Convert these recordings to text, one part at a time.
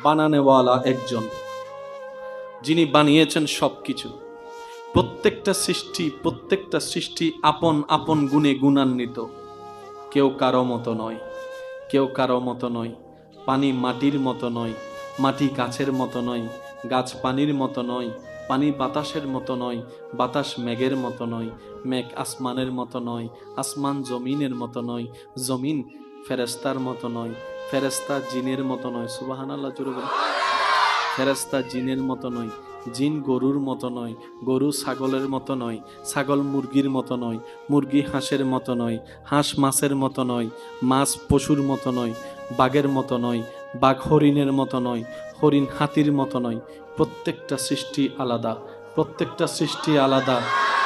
বানানেওয়ালা একজন, যিনি বানিয়েছেন সবকিছু। প্রত্যেকটা সৃষ্টি আপন আপন গুণে গুণান্বিত, কেউ কারো মতো নয়, কেউ কারো মতো নয়। পানি মাটির মতো নয়, মাটি গাছের মতো নয়, গাছ পানির মতো নয়, পানি বাতাসের মতো নয়, বাতাস মেঘের মতো নয়, মেঘ আসমানের মতো নয়, আসমান জমিনের মতো নয়, জমিন ফেরেশতার মতো নয়, ফেরেশতা জিনের মতো নয়। সুবহানাল্লাহ জোরে বলুন। ফেরেশতা জিনের মতো নয়, জিন গরুর মতো নয়, গরু ছাগলের মতো নয়, ছাগল মুরগির মতো নয়, মুরগি হাঁসের মতো নয়, হাঁস মাছের মতো নয়, মাছ পশুর মতো নয়, বাঘের মতো নয়, বাঘ হরিণের মতো নয়, হরিণ হাতির মতো নয়। প্রত্যেকটা সৃষ্টি আলাদা, প্রত্যেকটা সৃষ্টি আলাদা,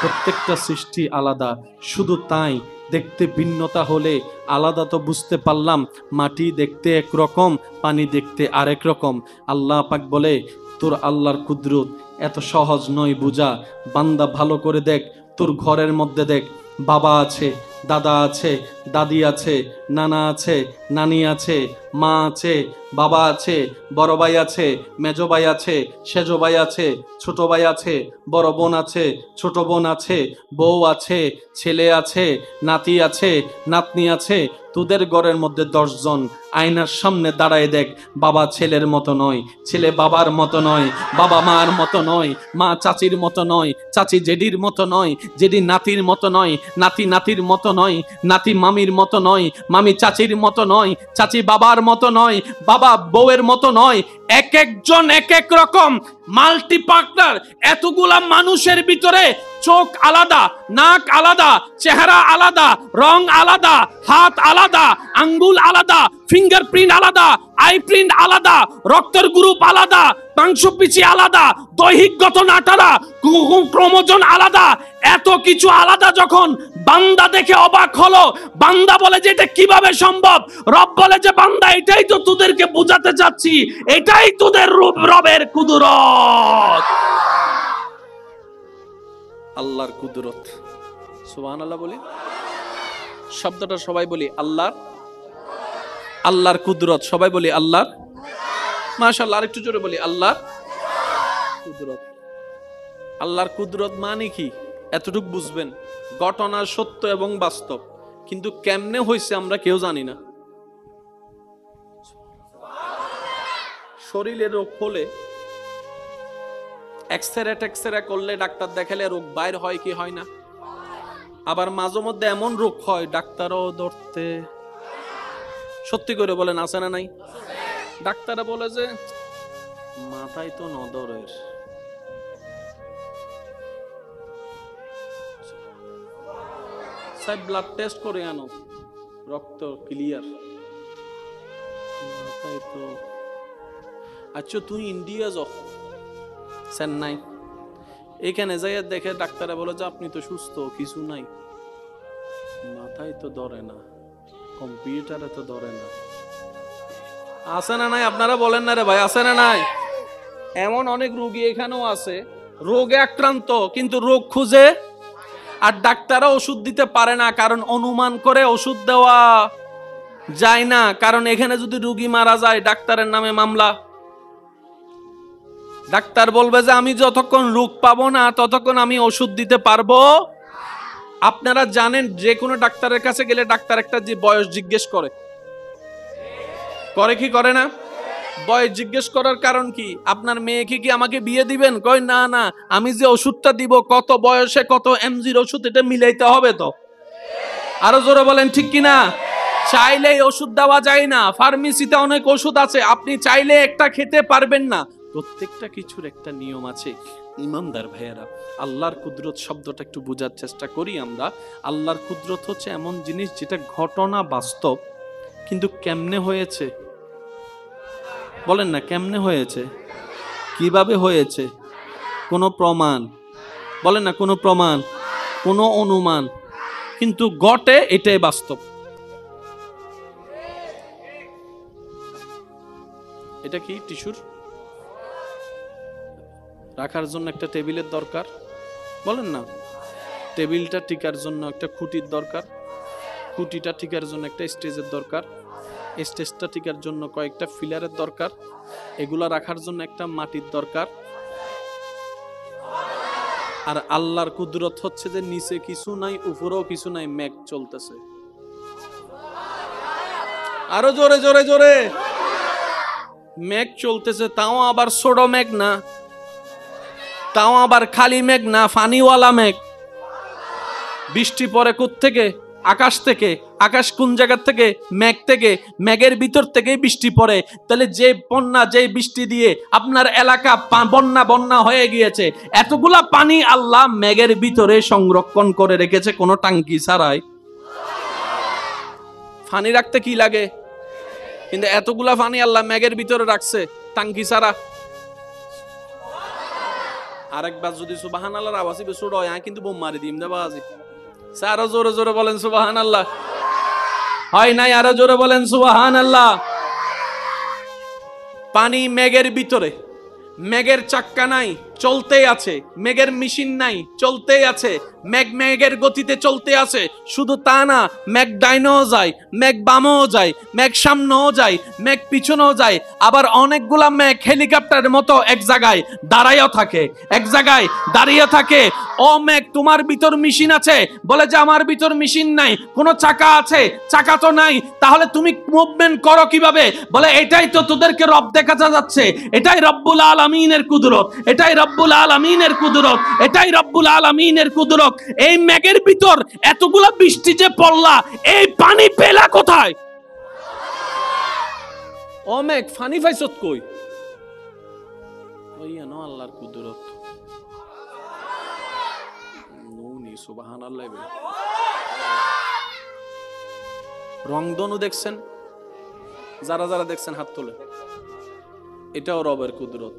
প্রত্যেকটা সৃষ্টি আলাদা। শুধু তাই, দেখতে ভিন্নতা হলে আলাদা তো বুঝতে পারলাম। মাটি দেখতে একরকম, পানি দেখতে আরেক রকম। আল্লাহ পাক বলে, তোর আল্লাহর কুদরত এত সহজ নয় বুঝা। বান্দা ভালো করে দেখ, তোর ঘরের মধ্যে দেখ, বাবা আছে, দাদা আছে, দাদি আছে, নানা আছে, নানি আছে, মা আছে, বাবা আছে, বড় ভাই আছে, মেজো ভাই আছে, সেজো ভাই আছে, ছোট ভাই আছে, বড় বোন আছে, ছোট বোন আছে, বউ আছে, ছেলে আছে, নাতি আছে, নাতনি আছে। তোদের ঘরের মধ্যে 10 জন, আয়নার সামনে দাঁড়ায় দেখ, বাবা ছেলের মতো নয়, ছেলে বাবার মতো নয়, বাবা মার মতো নয়, মা চাচির মতো নয়, চাচি জেডির মতো নয়, জেডি নাতির মতো নয়, নাতি নাতির মতো নয়, নাতি মামির মতো নয়, মামি চাচির মতো নয়, চাচি বাবার মতো নয়, বাবা বউয়ের মতো নয়। এক একজন এক এক রকম, মাল্টি পার্টনার। এতগুলা মানুষের ভিতরে চোখ আলাদা, নাক আলাদা, চেহারা আলাদা, রং আলাদা, হাত আলাদা, আঙ্গুল আলাদা, ফিঙ্গারপ্রিন্ট আলাদা, আই প্রিন্ট আলাদা, রক্তের গ্রুপ আলাদা, মাংসপেশি আলাদা, দৈহিক গঠন আলাদা, ক্রোমোজোম আলাদা। এত কিছু আলাদা যখন বান্দা দেখে অবাক হলো, বান্দা বলে যে এটা কিভাবে সম্ভব? রব বলে যে বান্দা, এটাই তো তোদেরকে বোঝাতে চাচ্ছি, এটাই তোদের রবের কুদরত। আল্লাহর কুদরত। সুবহানাল্লাহ বলি, শব্দটা সবাই বলি, আল্লাহর, আল্লাহর কুদরত। সবাই বলি আল্লাহর, মাশাআল্লাহ। আরেকটু জোরে বলি, আল্লাহর কুদরত। আল্লাহর কুদরত মানে কি? এতটুকু বুঝবেন, ঘটনা সত্য এবং বাস্তব, কিন্তু কেমনে হয়েছে আমরা কেউ জানি না। শরীরে রোগ হলে এক্সরে করলে, ডাক্তার দেখালে রোগ বাইর হয় কি হয় না? আবার মাঝে মধ্যে এমন রোগ হয় ডাক্তারও ধরতে, সত্যি করে বলেন আছে না নাই? ডাক্তাররা বলে যে মাথায় তো নদরের, সাহেব ব্লাড টেস্ট করে আনো, রক্ত ক্লিয়ার, মাথায় তো। আচ্ছা তুই ইন্ডিয়া যাও, চেন্নাই, এখানে যাই দেখে ডাক্তারে বলে যে আপনি তো সুস্থ, কিছু নাই, মাথায় তো ধরে না, কম্পিউটারে তো ধরে না। আছে না নাই? আপনারা বলেন না রে ভাই, আছে না নাই? এমন অনেক রোগী এখানেও আছে, রোগে আক্রান্ত কিন্তু রোগ খুঁজে, আর ডাক্তাররা ওষুধ দিতে পারে না, কারণ অনুমান করে ওষুধ দেওয়া যায় না। কারণ এখানে যদি রোগী মারা যায়, ডাক্তারের নামে মামলা। ডাক্তার বলবে যে আমি যতক্ষণ রোগ পাবো না ততক্ষণ আমি ওষুধ দিতে পারবো। আপনারা জানেন যে কোনো ডাক্তারের কাছে গেলে ডাক্তার একটা যে বয়স জিজ্ঞেস করে, করে কি করে না? বয়স জিজ্ঞেস করার কারণ কি? আপনার মেয়েকে কি আমাকে বিয়ে দিবেন? কয় না না, আমি যে ওষুধটা দিব কত বয়সে কত এমজির ওষুধ, এটা মিলাইতে হবে তো। আরো জোরে বলেন ঠিক কিনা? চাইলেই ওষুধ দেওয়া যায় না। ফার্মেসিতে অনেক ওষুধ আছে, আপনি চাইলে একটা খেতে পারবেন না। প্রত্যেকটা কিছুর একটা নিয়ম আছে। ইমানদার ভাইয়েরা, আল্লাহর কুদরত শব্দটা একটু বোঝার চেষ্টা করি আমরা। আল্লাহর কুদরত হচ্ছে এমন জিনিস যেটা ঘটনা বাস্তব, কিন্তু কেমনে হয়েছে বলেন না, কেমনে হয়েছে, কিভাবে হয়েছে, কোনো প্রমাণ বলেন না, কোনো প্রমাণ, কোনো অনুমান, কিন্তু ঘটে, এটাই বাস্তব। এটা কি টিস্যুর রাখার জন্য একটা টেবিলের দরকার, বলেন না? টেবিলটা টিকার জন্য একটা খুঁটির দরকার, খুঁটিটা টিকার জন্য একটা স্টেজের দরকার। স্টেজটা টিকার জন্য কয়েকটা ফিলারের দরকার, এগুলা রাখার জন্য একটা মাটির দরকার। আর আল্লাহর কুদরত হচ্ছে যে নিচে কিছু নাই, উপরেও কিছু নাই, মেঘ চলতেছে। আরো জোরে জোরে জোরে। মেঘ চলতেছে, তাও আবার ছোট মেঘ না, তাও আবার খালি মেঘ না, পানিওয়ালা মেঘ। বৃষ্টি পড়ে কোত্থেকে? আকাশ থেকে। আকাশ কোন জায়গা থেকে? মেঘ থেকে। মেঘের ভিতর থেকে বৃষ্টি পড়ে। তাহলে যে বন্যা, যে বৃষ্টি দিয়ে আপনার এলাকা বন্যা বন্যা হয়ে গিয়েছে, এতগুলা পানি আল্লাহ মেঘের ভিতরে সংরক্ষণ করে রেখেছে কোনো টাঙ্কি ছাড়াই। পানি রাখতে কি লাগে? কিন্তু এতগুলা পানি আল্লাহ মেঘের ভিতরে রাখছে টাঙ্কি ছাড়া। আরেকবার যদি সুবহানাল্লাহর আওয়াজ বেশি হয়, কিন্তু বোম মারি দিম না বাজি। আরো জোরে জোরে বলেন সুবহানাল্লাহ। হয় নাই? আরো জোরে বলেন সুবহানাল্লাহ। পানি মেঘের ভিতরে, মেঘের চাক্কা নাই, চলতেই আছে। মেঘের মেশিন নাই, চলতেই আছে। মেঘ মেঘের গতিতে চলতে আছে। শুধু তা না, মেঘ ডাইনেও যায়, মেঘ বামেও যায়, মেঘ সামনেও যায়, মেঘ পিছনেও যায়। আবার অনেকগুলা মেঘ হেলিকপ্টারের মতো এক জায়গায় দাঁড়াইয়া থাকে, এক জায়গায় দাঁড়িয়ে থাকে। ও মেঘ, তোমার ভিতর মেশিন আছে? বলে যে আমার ভিতর মেশিন নাই। কোনো চাকা আছে? চাকা তো নাই। তাহলে তুমি মুভমেন্ট করো কিভাবে? বলে এটাই তো তোদেরকে রব দেখাতে যাচ্ছে। এটাই রব্বুল আলামিনের কুদরত, এটাই রব্বুল আলামিনের কুদরত, এটাই রব্বুল আলামিনের কুদরত। এই মেঘের ভিতর এতগুলা বৃষ্টি যে পড়লা, এই পানি পেলা কোথায়? ও মেঘ, পানি পাইছত কই? ওই না আল্লাহর কুদরত। নুনি সুবহানাল্লাহ। রংধনু দেখছেন? যারা যারা দেখছেন হাত তোলে। এটাও রবের কুদরত।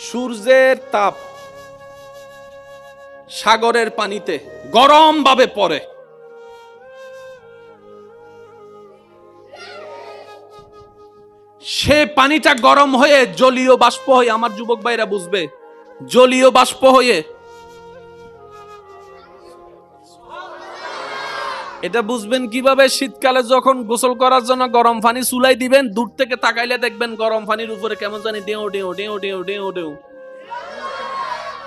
সূর্যের তাপ সাগরের পানিতে গরম ভাবে পড়ে। সে পানিটা গরম হয়ে জলীয় বাষ্প হয়ে, আমার যুবক ভাইরা বুঝবে, জলীয় বাষ্প হয়ে। এটা বুঝবেন কিভাবে? শীতকালে যখন গোসল করার জন্য গরম পানি চুলাই দিবেন, দূর থেকে তাকাইলে দেখবেন গরম পানির উপরে কেমন জানি ডেউ ডেউ ডেউ ডেউ ডেউ ডেউ।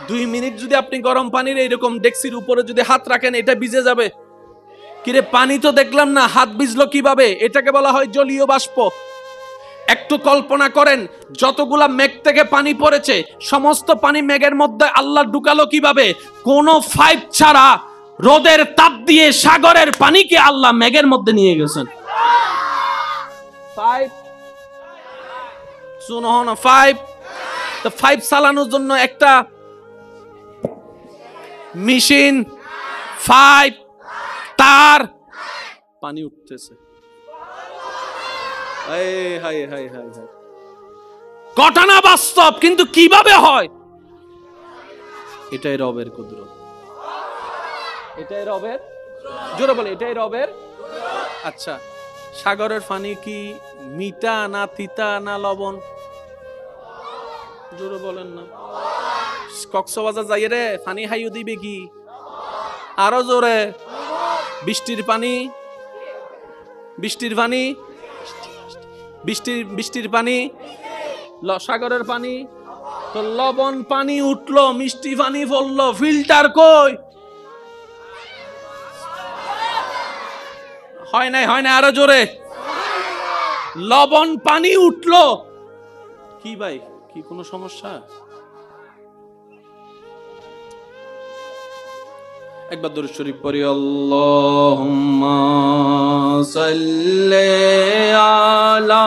2 মিনিট যদি আপনি গরম পানির এইরকম ডেক্সির উপরে যদি হাত রাখেন, এটা ভিজে যাবে। কিরে, পানি তো দেখলাম না, হাত ভিজলো কিভাবে? এটাকে বলা হয় জলীয় বাষ্প। একটু কল্পনা করেন, যতগুলা মেঘ থেকে পানি পড়েছে, সমস্ত পানি মেঘের মধ্যে আল্লাহ ঢুকালো কিভাবে? কোন পাইপ ছাড়া রোদের তাপ দিয়ে সাগরের পানিকে আল্লাহ মেঘের মধ্যে নিয়ে গেছেন। পাইপ শুনো না, পাইপ তো পাইপ চালানোর জন্য একটা মেশিন, পাইপ, তার, পানি উঠতেছে। ঘটনা বাস্তব, কিন্তু কিভাবে হয়? এটাই রবের কুদরত, এটাই রবের। জোরে বলে, এটাই রবের। আচ্ছা, সাগরের পানি কি মিঠা না তিতা না লবণ? জোরে বলেন না। কক্সবাজার যাই রে, পানি হাইও দিবে কি? আরো জোরে। বৃষ্টির পানি, বৃষ্টির পানি, বৃষ্টির পানি, সাগরের পানি। তো লবণ পানি উঠলো, মিষ্টি পানি পড়লো, ফিল্টার কই? হয় নাই, হয় না, আরো জোরে। লবণ পানি উঠলো। কি ভাই, কি কোনো সমস্যা? একবার দরুদ শরীফ পড়ি। আল্লাহুম্মা সাল্লি আলা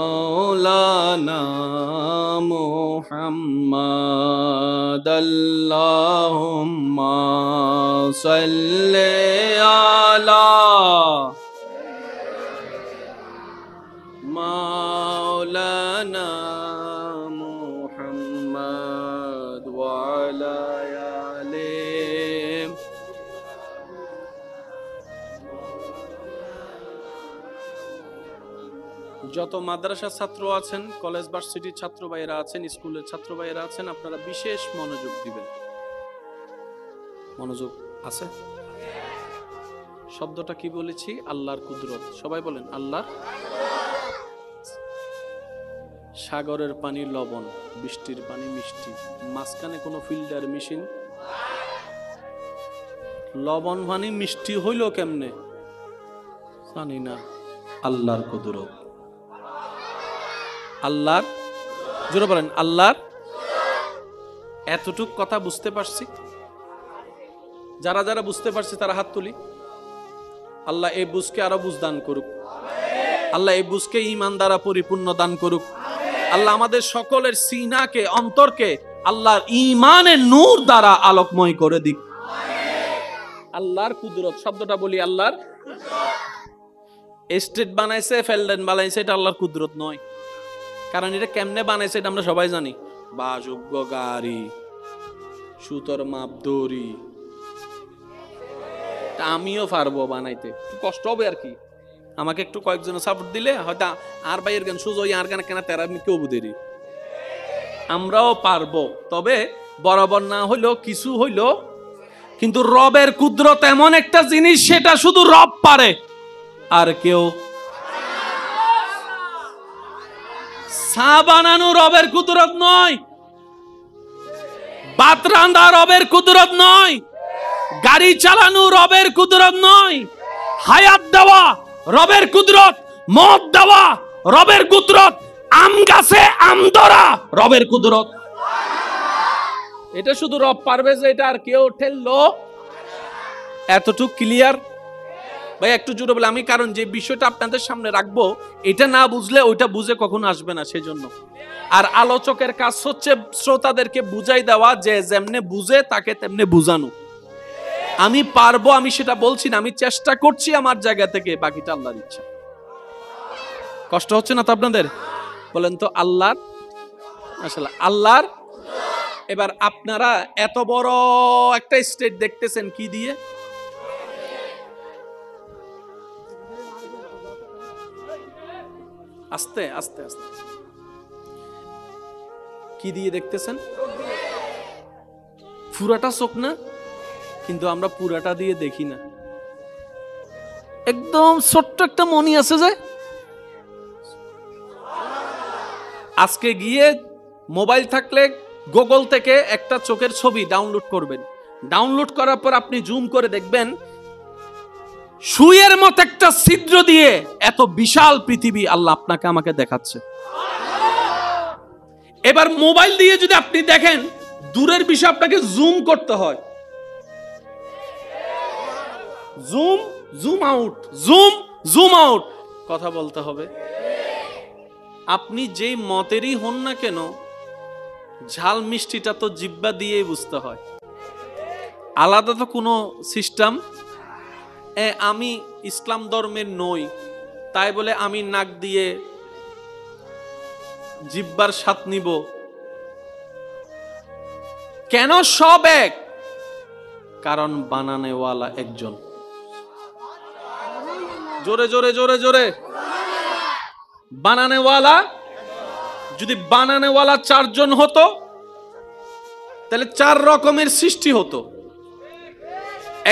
মাওলানা মুহাম্মাদ। আল্লাহুম্মা সাল্লি আলা মাওলানা মুহাম্মাদ ওয়া আলা আলি যত মাদ্রাসা ছাত্র আছেন, কলেজ ভার্সিটির ছাত্র ভাইয়েরা আছেন, স্কুলের ছাত্র ভাইয়েরা আছেন, আপনারা বিশেষ মনোযোগ দিবেন। মনোযোগ আছে? শব্দটা কি বলেছি? আল্লাহর কুদরত। সবাই বলেন আল্লাহর। সাগরের পানি লবণ, বৃষ্টির পানি মিষ্টি, মাঝখানে কোনো ফিল্টার মেশিন। লবণ পানি মিষ্টি হইল কেমনে জানি না। আল্লাহর কুদরত। আল্লাহর, জোরে বলেন আল্লাহর। এতটুক কথা বুঝতে পারছি? যারা যারা বুঝতে পারছে তারা হাত তুলি। আল্লাহ এই বুঝকে আরো বুঝ দান করুক। আল্লাহ এই বুঝকে ঈমান দ্বারা পরিপূর্ণ দান করুক। আল্লাহ আমাদের সকলের সিনাকে, অন্তরকে আল্লাহর ঈমানের নূর দ্বারা আলোকময় করে দিক। আল্লাহর কুদরত শব্দটা বলি, আল্লাহর। এস্টেট বানাইছে, ফেলডেন বানাইছে, এটা আল্লাহর কুদরত নয়। কারণ এটা কেমনে বানাইছে এটা আমরা সবাই জানি। বাসযোগ্য গাড়ি, সুতোর মাপ দড়ি, আমিও পারবো বানাইতে, একটু কষ্ট হবে আর কি। আমাকে একটু কয়েকজন সাপোর্ট দিলে হয়তো আর ভাইয়ের গান সুযোগ আর গান কেনা তেরা কেউ বুঝেরি, আমরাও পারবো। তবে বরাবর না হইলেও কিছু হইলো। কিন্তু রবের কুদরত এমন একটা জিনিস, সেটা শুধু রব পারে, আর কেউ। চা বানানো রবের কুদরত নয়, ভাত রান্ধা রবের কুদরত নয়, গাড়ি চালানো রবের কুদরত নয়, হায়াত দেওয়া রবের কুদরত, মদ দেওয়া রবের কুদরত, আম গাছে আম ধরা রবের কুদরত। এটা শুধু রব পারবে, যে এটা আর কেউ ঠেললো। এতটুকু ক্লিয়ার ভাই? একটু জোরে বলে আমি, কারণ যে বিষয়টা আপনাদের সামনে রাখবো, এটা না বুঝলে ওইটা বুঝে কখনো আসবে না, সেজন্য। আর আলোচকের কাজ হচ্ছে শ্রোতাদেরকে বুঝাই দেওয়া, যে যেমনে বুঝে তাকে তেমনে বুঝানো। আমি পারবো, আমি সেটা বলছি না, আমি চেষ্টা করছি আমার জায়গা থেকে, বাকিটা আল্লাহর ইচ্ছা। কষ্ট হচ্ছে না তো আপনাদের? বলেন তো আল্লাহর। আসলে আল্লাহর। এবার আপনারা এত বড় একটা স্টেট দেখতেছেন কি দিয়ে? আস্তে আস্তে আস্তে। কি দিয়ে দেখতেছেন? পুরাটা চোখ না, কিন্তু আমরা পুরাটা দিয়ে দেখি না। একদম ছোট্ট একটা মনি আছে যে, আজকে গিয়ে মোবাইল থাকলে গুগল থেকে একটা চোখের ছবি ডাউনলোড করবেন। ডাউনলোড করার পর আপনি জুম করে দেখবেন, সুইয়ের মতো একটা ছিদ্র দিয়ে এত বিশাল পৃথিবী আল্লাহ আপনাকে আমাকে দেখাচ্ছে। এবার মোবাইল দিয়ে যদি আপনি দেখেন, দূরের বিষয় আপনাকে জুম করতে হয়। Zoom, zoom out, zoom, zoom out, কথা বলতে হবে। আপনি যেই মতেরই হন না কেন, ঝাল মিষ্টিটা তো জিহ্বা দিয়েই বুঝতে হয়, আলাদা তো কোনো সিস্টেম। আমি ইসলাম ধর্মের নই, তাই বলে আমি নাক দিয়ে জিহ্বার স্বাদ নিব কেন? সব এক, কারণ বানানেওয়ালা একজন। জোরে জোরে জোরে জোরে। বানানেওয়ালা, যদি বানানেওয়ালা চারজন হতো তাহলে 4 রকমের সৃষ্টি হতো।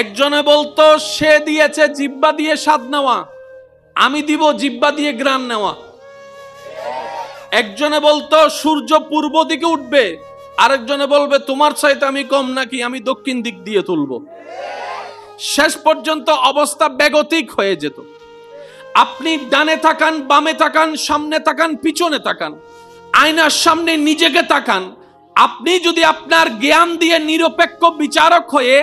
একজনে বলতো সে দিয়েছে জিহ্বা দিয়ে স্বাদ নেওয়া, আমি দিব জিহ্বা দিয়ে ঘ্রাণ নেওয়া। একজনে বলতো সূর্য পূর্ব দিকে উঠবে, আরেকজনে বলবে তোমার চাইতে আমি কম নাকি, আমি দক্ষিণ দিক দিয়ে তুলব। শেষ পর্যন্ত অবস্থা বেগতিক হয়ে যেত। আপনি ডানে তাকান, বামে তাকান, সামনে তাকান, পিছনে তাকান, আয়নার সামনে নিজেকে তাকান। আপনি যদি আপনার জ্ঞান দিয়ে নিরপেক্ষ বিচারক হয়ে,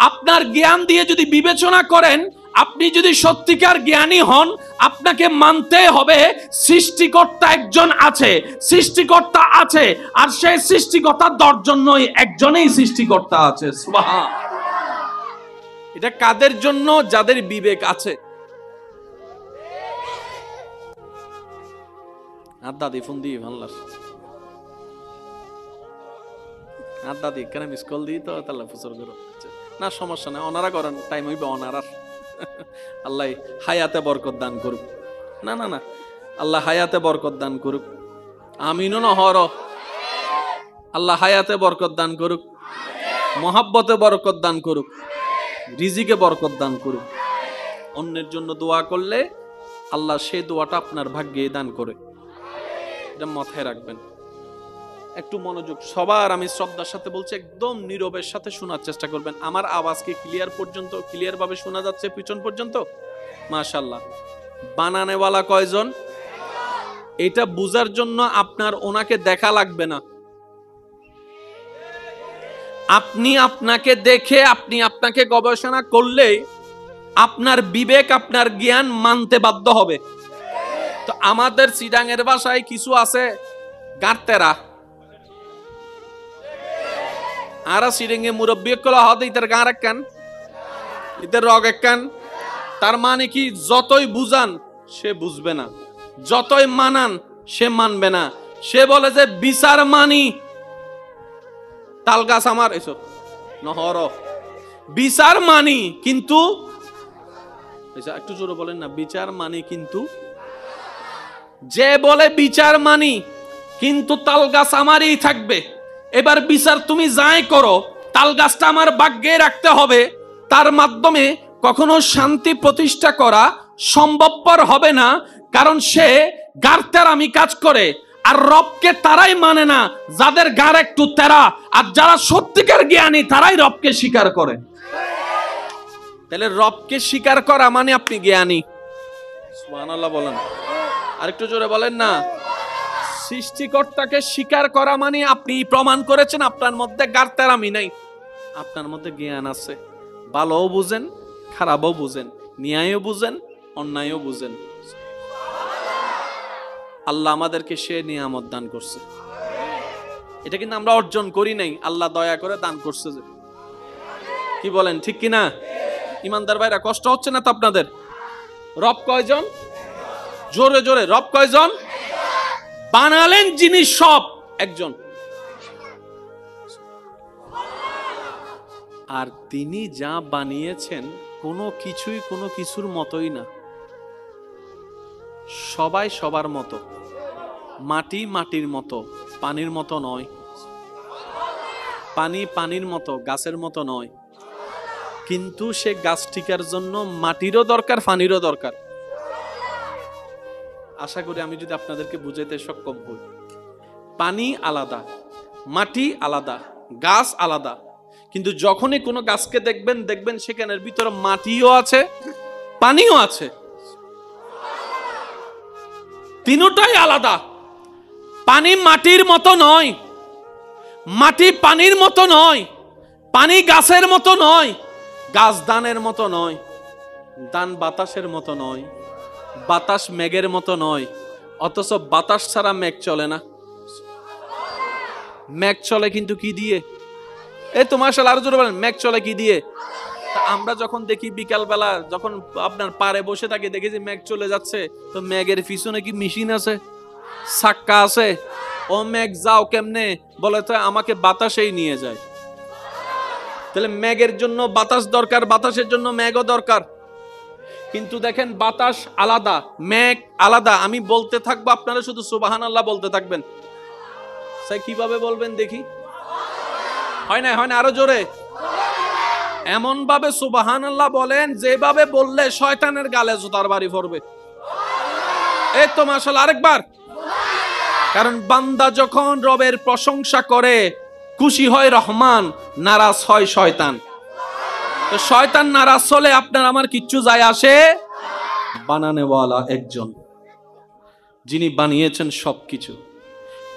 আপনার জ্ঞান দিয়ে যদি বিবেচনা করেন, আপনি যদি সত্যিকার জ্ঞানী হন, আপনাকে মানতে হবে সৃষ্টিকর্তা একজন আছে, সৃষ্টিকর্তা আছে। আর সেই সৃষ্টিকর্তা 10 জন নয়, একজনেই সৃষ্টিকর্তা আছে। সুবহান। এটা কাদের জন্য? যাদের বিবেক আছে। আর দাদি ফোন দিয়ে ভাল্লাস, আর দাদি কেন মিস কল দিই তো তাহলে ফুসর করো না, সমস্যা নাই, ওনারা করেন, টাইম হইবে ওনারা। আল্লাহ হায়াতে বরকত দান করুক। না না না, আল্লাহ হায়াতে বরকত দান করুক। আমিনুন হর। আল্লাহ হায়াতে বরকত দান করুক, মহাব্বতে বরকত দান করুক, রিজিকে বরকত দান করুক। অন্যের জন্য দোয়া করলে আল্লাহ সেই দোয়াটা আপনার ভাগ্যে দান করে, এটা মাথায় রাখবেন। একটু মনোযোগ সবার, আমি শ্রদ্ধার সাথে বলছি, একদম নীরবের সাথে শোনার চেষ্টা করবেন। আমার আওয়াজ কি ক্লিয়ার ভাবে শোনা যাচ্ছে পিছন পর্যন্ত? মাশাআল্লাহ। বানানেওয়ালা কয়জন? এটা বুঝার জন্য আপনার ওনাকে দেখা লাগবে না। আপনি আপনাকে দেখে আপনি আপনাকে গবেষণা করলে আপনার বিবেক আপনার জ্ঞান মানতে বাধ্য হবে। তো আমাদের চিটাঙের ভাষায় কিছু আছে গার্তেরা, আরা সিরিঙ্গে মুরব্বী কলা হতে ইতার গাঁর একখান, ইতার রগ একখান। তার মানে কি, যতই বুঝান সে বুঝবে না, যতই মানান সে মানবে না। সে বলে যে বিচার মানি, তাল গাছ আমার এসব নহর, বিচার মানি কিন্তু, একটু জোরে বলেন না, বিচার মানি কিন্তু। যে বলে বিচার মানি কিন্তু তাল গাছ আমারই থাকবে, এবার বিচার তুমি যাই করো তাল গাছটা আমার ভাগ্যে রাখতে হবে, তার মাধ্যমে কখনো শান্তি প্রতিষ্ঠা করা সম্ভবপর হবে না। কারণ সে গার্তের আমি কাজ করে, আর রবকে তারাই মানে না যাদের গার একটু তেরা, আর যারা সত্যিকার জ্ঞানী তারাই রবকে স্বীকার করে। তাহলে রবকে স্বীকার করা মানে আপনি জ্ঞানী। সুবহানাল্লাহ বলেন, আরেকটু জোরে বলেন না। সৃষ্টিকর্তাকে স্বীকার করা মানে আপনি প্রমাণ করেছেন আপনার মধ্যে গারতেরামি নাই, আপনার মধ্যে জ্ঞান আছে। ভালোও বুঝেন, খারাপও বুঝেন, ন্যায়ও বুঝেন, অন্যায়ও বুঝেন। আল্লাহ আমাদেরকে সে নিয়ামত দান করছে, এটা কিন্তু আমরা অর্জন করি নাই, আল্লাহ দয়া করে দান করছে। যে কি বলেন, ঠিক কিনা? ইমানদার ভাইরা, কষ্ট হচ্ছে না তো আপনাদের? রব কয়জন? জোরে জোরে, রব কয়জন? বানালেন যিনি সব একজন, আর তিনি যা বানিয়েছেন কোনো কিছুই কোনো কিছুর মতোই না। সবাই সবার মতো, মাটি মাটির মতো, পানির মতো নয়। পানি পানির মতো, গাছের মতো নয়। কিন্তু সে গাছ টিকার জন্য মাটিরও দরকার, পানিরও দরকার। আশা করি আমি যদি আপনাদেরকে বুঝাইতে সক্ষম হই। পানি আলাদা, মাটি আলাদা, গাছ আলাদা, কিন্তু যখনই কোনো গাছকে দেখবেন সেখানের ভিতরে মাটিও আছে, পানিও আছে, তিনটাই আলাদা। পানি মাটির মতো নয়, মাটি পানির মতো নয়, পানি গাছের মতো নয়, গাছ দানের মতো নয়, দান বাতাসের মতো নয়, বাতাস মেঘের মতো নয়। অথচ বাতাস ছাড়া মেঘ চলে না। মেঘ চলে কিন্তু কি দিয়ে? এই তো মাশাআল্লাহ, আরো জোরে বলেন, মেঘ চলে কি দিয়ে? আমরা যখন দেখি বিকাল বেলা যখন আপনার পাড়ে বসে থাকি, দেখি যে মেঘ চলে যাচ্ছে, তো মেঘের পিছনে কি মেশিন আছে, চাক্কা আছে? ও মেঘ যাও কেমনে? বলে তো আমাকে বাতাসেই নিয়ে যায়। তাহলে মেঘের জন্য বাতাস দরকার, বাতাসের জন্য মেঘও দরকার। কিন্তু দেখেন, বাতাস আলাদা, মেঘ আলাদা। আমি বলতে থাকবো, আপনারা শুধু সুবহানাল্লাহ বলতে থাকবেন। তাই কিভাবে বলবেন দেখি? হয় না, হয় না, আরো জোরে। এমন ভাবে সুবহানাল্লাহ বলেন যেভাবে বললে শয়তানের গালে জুতার বাড়ি পড়বে। এই তো মাশাআল্লাহ, আরেকবার। কারণ বান্দা যখন রবের প্রশংসা করে, খুশি হয় রহমান, নারাজ হয় শয়তান। তো শয়তান নারাজ হলে আপনার আমার কিচ্ছু যায় আসে। বানানেওয়ালা একজন, যিনি বানিয়েছেন সবকিছু।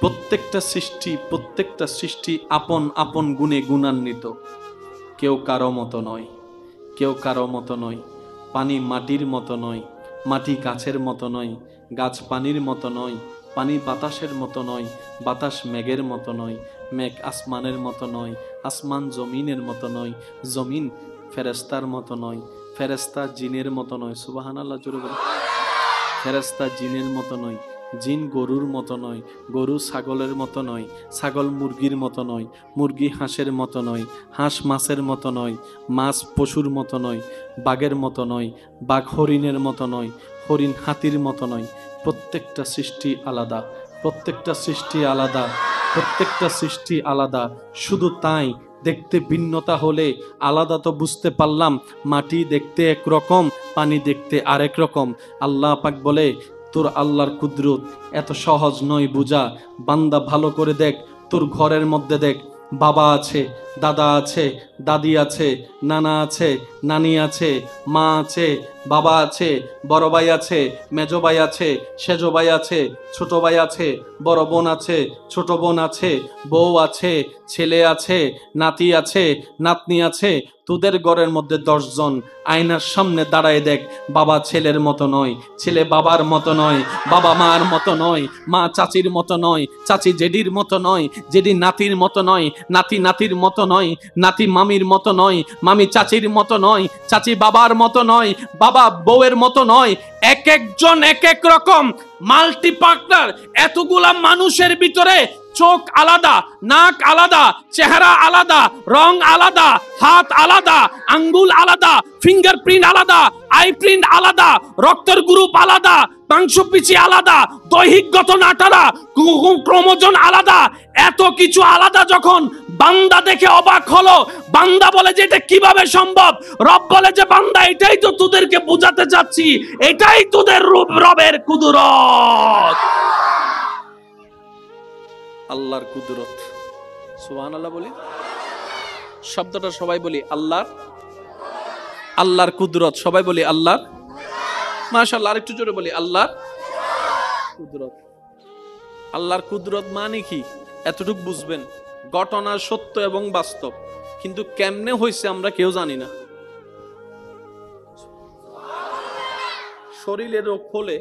প্রত্যেকটা সৃষ্টি আপন আপন গুণে গুণান্বিত। কেউ কারো মতো নয়, কেউ কারো মতো নয়। পানি মাটির মতো নয়, মাটি গাছের মতো নয়, গাছ পানির মতো নয়, পানি বাতাসের মতো নয়, বাতাস মেঘের মতো নয়, মেঘ আসমানের মতো নয়, আসমান জমিনের মতো নয়, জমিন ফেরেশতার মতো নয়, ফেরেশতা জিনের মতো নয়। সুবহানাল্লাহ জোরে বলেন। ফেরেশতা জিনের মতো নয়, জিন গরুর মতো নয়, গরু ছাগলের মতো নয়, ছাগল মুরগির মতো নয়, মুরগি হাঁসের মতো নয়, হাঁস মাছের মতো নয়, মাছ পশুর মতো নয়, বাঘের মতো নয়, বাঘ হরিণের মতো নয়, হরিণ হাতির মতো নয়। প্রত্যেকটা সৃষ্টি আলাদা, প্রত্যেকটা সৃষ্টি আলাদা, প্রত্যেকটা সৃষ্টি আলাদা। শুধু তাই, দেখতে ভিন্নতা হলে আলাদা তো বুঝতে পারলাম। মাটি দেখতে একরকম, পানি দেখতে আরেক রকম। আল্লাহ পাক বলে, তোর আল্লাহর কুদরত এত সহজ নয় বুঝা। বান্দা ভালো করে দেখ, তোর ঘরের মধ্যে দেখ, বাবা আছে, দাদা আছে, দাদি আছে, নানা আছে, নানি আছে, মা আছে, বাবা আছে, বড় ভাই আছে, মেজো ভাই আছে, সেজো ভাই আছে, ছোট ভাই আছে, বড় বোন আছে, ছোট বোন আছে, বউ আছে, ছেলে আছে, নাতি আছে, নাতনি আছে। তোদের ঘরের মধ্যে 10 জন, আয়নার সামনে দাঁড়ায় দেখ, বাবা ছেলের মতো নয়, ছেলে বাবার মতো নয়, বাবা মার মতো নয়, মা চাচির মতো নয়, চাচি জেডির মতো নয়, জেডি নাতির মতো নয়, নাতি নাতির মতো নয়, নাতি মামির মতো নয়, মামি চাচির মতো নয়, চাচি বাবার মতো নয়, বাবা বউয়ের মতো নয়। এক একজন এক এক রকম, মাল্টি পার্টনার। এতগুলা মানুষের ভিতরে চোখ আলাদা, নাক আলাদা, চেহারা আলাদা, রং আলাদা, হাত আলাদা, আঙ্গুল আলাদা, ফিঙ্গারপ্রিন্ট আলাদা, আই প্রিন্ট আলাদা, রক্তের গ্রুপ আলাদা, মাংসপেশি আলাদা, দৈহিক গঠন আলাদা, ক্রোমোজোম আলাদা। এত কিছু আলাদা যখন বান্দা দেখে অবাক হলো, বান্দা বলে যে এটা কিভাবে সম্ভব? রব বলে যে বান্দা, এটাই তো তোদেরকে বোঝাতে চাচ্ছি, এটাই তোদের রবের কুদরত। আল্লাহর কুদরত। সুবহানাল্লাহ বলি, শব্দটা সবাই বলি, আল্লাহর, আল্লাহর কুদরত। সবাই বলি আল্লাহর, মাশাআল্লাহ। আরেকটু জোরে বলি, আল্লাহর কুদরত। আল্লাহর কুদরত মানে কি? এতটুকু বুঝবেন, ঘটনা সত্য এবং বাস্তব, কিন্তু কেমনে হয়েছে আমরা কেউ জানি না। শরীরে রোগ হলে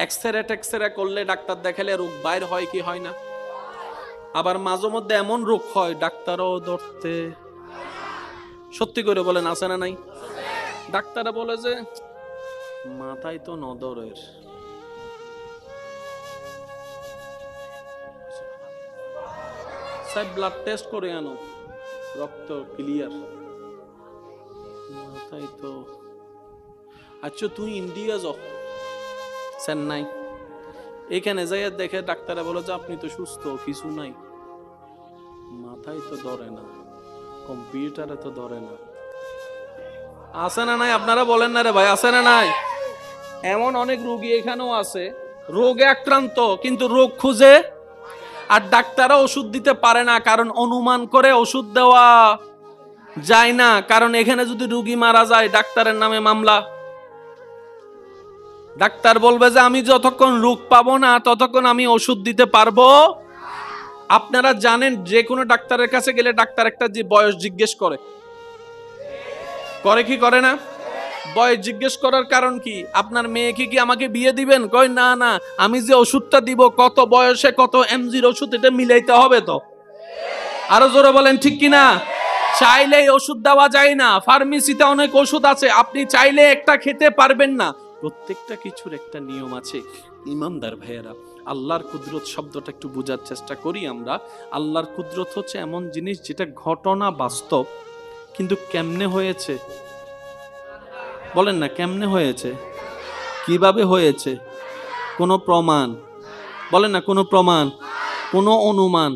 এক্সরে করলে, ডাক্তার দেখালে রোগ বাইর হয় কি হয় না? আবার মাঝে মধ্যে এমন রোগ হয় ডাক্তারও ধরতে, সত্যি করে বলেন, আছে না নাই? ডাক্তাররা বলে যে মাথায় তো নদরের, স্যার ব্লাড টেস্ট করে আনো, রক্ত ক্লিয়ার, মাথায় তো। আচ্ছা তুই ইন্ডিয়া যাও, চেন্নাই, এখানে যাই দেখে ডাক্তারে বলে যে আপনি তো সুস্থ, কিছু নাই, মাথায় তো ধরে না, কম্পিউটারে তো ধরে না। আছে না নাই? আপনারা বলেন না রে ভাই, আছে না নাই? এমন অনেক রোগী এখানেও আছে, রোগে আক্রান্ত কিন্তু রোগ খুঁজে, আর ডাক্তাররা ওষুধ দিতে পারে না, কারণ অনুমান করে ওষুধ দেওয়া যায় না। কারণ এখানে যদি রোগী মারা যায়, ডাক্তারের নামে মামলা। ডাক্তার বলবে যে আমি যতক্ষণ রোগ পাবো না ততক্ষণ আমি ওষুধ দিতে পারবো। আপনারা জানেন, যে কোনো ডাক্তারের কাছে গেলে ডাক্তার একটা যে বয়স জিজ্ঞেস করে, করে কি করে না? বয়স জিজ্ঞেস করার কারণ কি? আপনার মেয়েকে কি আমাকে বিয়ে দিবেন? কয় না না, আমি যে ওষুধটা দিব কত বয়সে কত এমজির ওষুধ, এটা মিলাইতে হবে তো। আরো জোরে বলেন ঠিক কিনা? চাইলেই ওষুধ দেওয়া যায় না। ফার্মেসিতে অনেক ওষুধ আছে, আপনি চাইলে একটা খেতে পারবেন না। প্রত্যেকটা কিছুর একটা নিয়ম আছে। ইমানদার ভাইয়েরা, আল্লাহর কুদরত শব্দটা একটু বোঝার চেষ্টা করি আমরা। আল্লাহর কুদরত হচ্ছে এমন জিনিস যেটা ঘটনা বাস্তব, কিন্তু কেমনে হয়েছে বলেন না, কেমনে হয়েছে, কিভাবে হয়েছে, কোনো প্রমাণ বলেন না, কোনো প্রমাণ, কোনো অনুমান,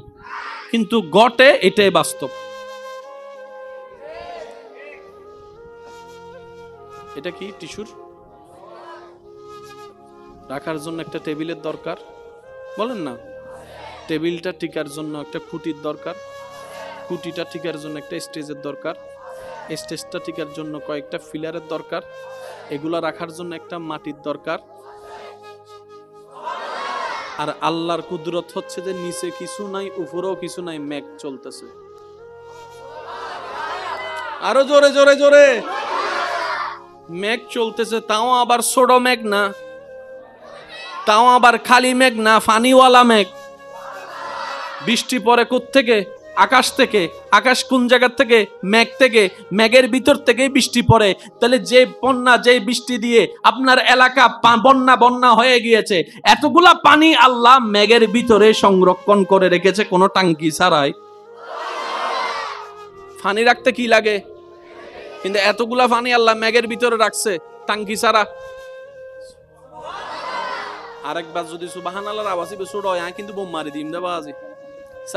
কিন্তু ঘটে, এটাই বাস্তব। এটা কি টিস্যুর রাখার জন্য একটা টেবিলের দরকার, বলেন না? টেবিলটা টিকার জন্য একটা খুঁটির দরকার, খুঁটিটা টিকার জন্য একটা স্টেজের দরকার, স্টেজটা টিকার জন্য কয়েকটা ফিলারের দরকার, এগুলা রাখার জন্য একটা মাটির দরকার। আর আল্লাহর কুদরত হচ্ছে যে নিচে কিছু নাই, উপরেও কিছু নাই, মেঘ চলতেছে। আরো জোরে জোরে জোরে, মেঘ চলতেছে, তাও আবার ছোট মেঘ না, তাও আবার খালি মেঘ না, পানিওয়ালা মেঘ। বৃষ্টি পড়ে কোত্থেকে? আকাশ থেকে। আকাশ কোন জায়গা থেকে? মেঘ থেকে। মেঘের ভিতর থেকে বৃষ্টি পড়ে। তাহলে যে বন্যা, যে বৃষ্টি দিয়ে আপনার এলাকা বন্যা হয়ে গিয়েছে, এতগুলা পানি আল্লাহ মেঘের ভিতরে সংরক্ষণ করে রেখেছে, কোনো টাঙ্কি ছাড়াই। পানি রাখতে কি লাগে? কিন্তু এতগুলা পানি আল্লাহ মেঘের ভিতরে রাখছে টাঙ্কি ছাড়া। আরেকবার যদি সুবহানাল্লাহর আওয়াজ বেশি হয় কিন্তু বোম মারি দিম দেবা আজি।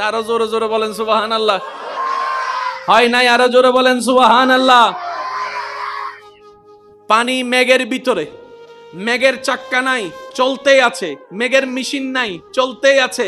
আরো জোরে জোরে বলেন সুবহানাল্লাহ। হয় নাই, আরো জোরে বলেন সুবহানাল্লাহ। পানি মেঘের ভিতরে, মেঘের চাক্কা নাই, চলতেই আছে। মেঘের মেশিন নাই, চলতেই আছে।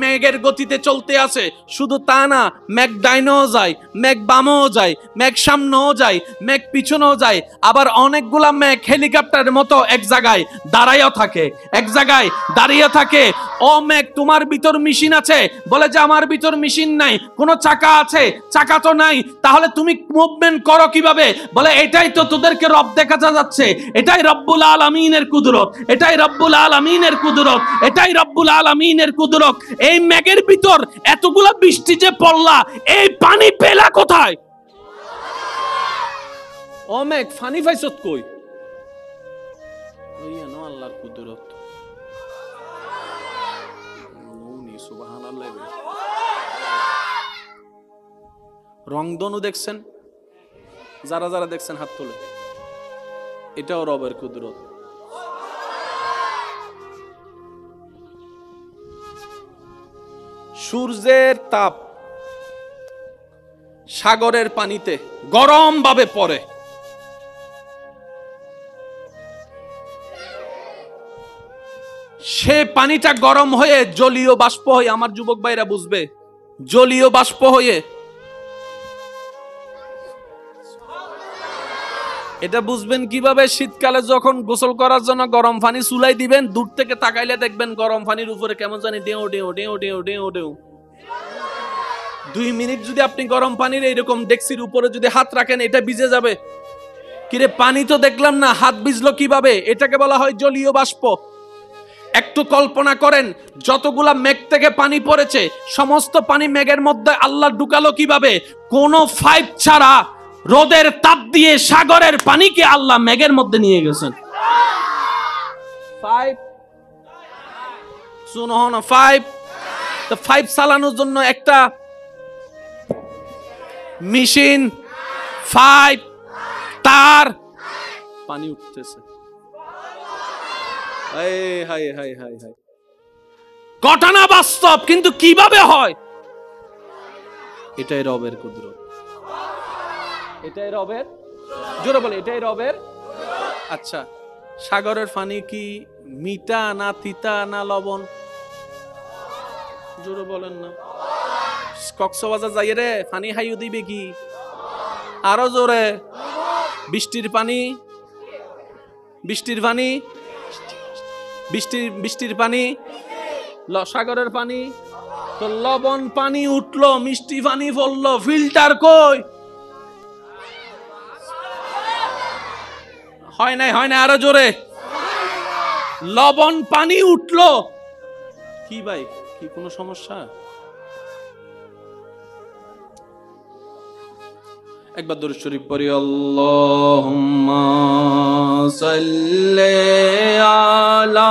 মেঘের গতিতে চলতে আছে। শুধু তা না, মেঘ ডাইনেও যায়, মেঘ বামেও যায়, মেঘ সামনেও যায়, মেঘ পিছনেও যায়। আবার অনেকগুলা মেঘ হেলিকপ্টারের মতো এক জায়গায় দাঁড়াইয়া থাকে, এক জায়গায় দাঁড়িয়ে থাকে। ও মেঘ, তোমার ভিতর মেশিন আছে? বলে যে আমার ভিতর মেশিন নাই। কোনো চাকা আছে? চাকা তো নাই। তাহলে তুমি মুভমেন্ট করো কিভাবে? বলে এটাই তো তোদেরকে রব দেখাতে যাচ্ছে। এটাই রব্বুল আলামিনের কুদরত, এটাই রব্বুল আলামিনের কুদরত, এটাই রব্বুল আলামিনের কুদরত। এই মেঘের ভিতর এতগুলা বৃষ্টি যে পড়লা, এই পানি পেলা কোথায়? ও মেঘ, পানি পাইছত কই? ওই না আল্লাহর কুদরত। সুবহানাল্লাহ। রংধনু দেখছেন? যারা যারা দেখছেন হাত তোলে। এটাও রবের কুদরত। সূর্যের তাপ সাগরের পানিতে গরম ভাবে পড়ে। সে পানিটা গরম হয়ে জলীয় বাষ্প হয়ে, আমার যুবক ভাইরা বুঝবে, জলীয় বাষ্প হয়ে। এটা বুঝবেন কিভাবে? শীতকালে যখন গোসল করার জন্য গরম পানি চুলাই দিবেন, দূর থেকে তাকাইলে দেখবেন গরম পানির উপরে কেমন জানি ডেউ ডেউ ডেউ ডেউ ডেউ ডেউ। 2 মিনিট যদি আপনি গরম পানির এইরকম ডেক্সির উপরে যদি হাত রাখেন, এটা ভিজে যাবে। কিরে, পানি তো দেখলাম না, হাত ভিজলো কিভাবে? এটাকে বলা হয় জলীয় বাষ্প। একটু কল্পনা করেন, যতগুলা মেঘ থেকে পানি পড়েছে, সমস্ত পানি মেঘের মধ্যে আল্লাহ ঢুকালো কিভাবে? কোন পাইপ ছাড়া রোদের তাপ দিয়ে সাগরের পানিকে আল্লাহ মেঘের মধ্যে নিয়ে গেছেন। পাইপ শুনো না, পাইপ তো পাইপ চালানোর জন্য একটা মেশিন, পাইপ, তার, পানি উঠতেছে। ঘটনা বাস্তব, কিন্তু কিভাবে হয়? এটাই রবের কুদরত, এটাই রবের। জোরে বলে, এটাই রবের। আচ্ছা, সাগরের পানি কি মিঠা না তিতা না লবণ? জোরে বলেন না। কক্সবাজার যাই রে, পানি হাইও দিবে কি? আরো জোরে। বৃষ্টির পানি, বৃষ্টির পানি, বৃষ্টির পানি, সাগরের পানি। তো লবণ পানি উঠলো, মিষ্টি পানি পড়লো, ফিল্টার কই? হয় নাই, হয় না, আরো জোরে। লবণ পানি উঠলো। কি ভাই, কি কোনো সমস্যা? একবার দরুদ শরীফ পড়ি। আল্লাহুম্মা সাল্লি আলা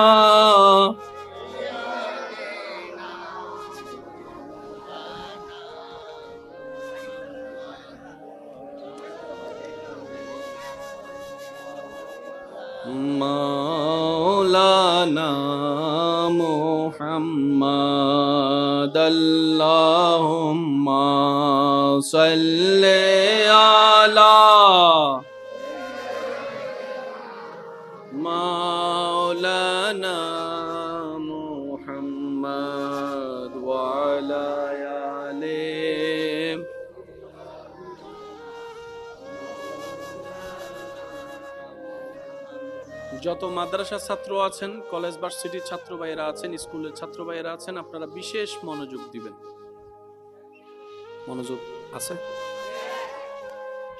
মাওলানা মুহাম্মাদ। আল্লাহুম্মা সাল্লি আলা মাওলানা মুহাম্মাদ ওয়া আলা আলিহি। যত মাদ্রাসার ছাত্র আছেন, কলেজ ভার্সিটির ছাত্র ভাইয়েরা আছেন, স্কুলের ছাত্র ভাইয়েরা আছেন, আপনারা বিশেষ মনোযোগ দিবেন। মনোযোগ আছে?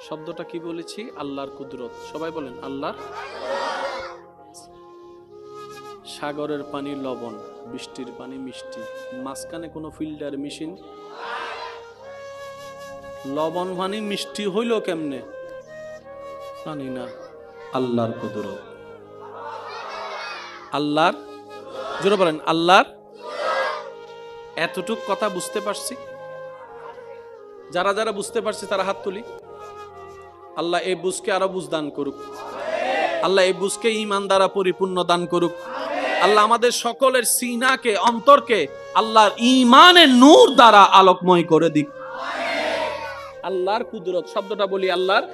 শব্দটা কি বলেছি? আল্লাহর কুদরত। সবাই বলেন আল্লাহর। সাগরের পানি লবণ, বৃষ্টির পানি মিষ্টি, মাঝখানে কোনো ফিল্টার মেশিন। লবণ পানি মিষ্টি হইল কেমনে জানি না। আল্লাহর কুদরত, আল্লাহর। জোরে বলেন আল্লাহর। এতটুক কথা বুঝতে পারছি? যারা যারা বুঝতে পারছি তারা হাত তুলি। আল্লাহ এই বুঝকে আরো বুঝ দান করুক। আল্লাহ এই বুঝকে ঈমান দ্বারা পরিপূর্ণ দান করুক। আল্লাহ আমাদের সকলের সিনাকে, অন্তরকে আল্লাহর ঈমানের নূর দ্বারা আলোকময় করে দিক। আল্লাহর কুদরত শব্দটা বলি, আল্লাহর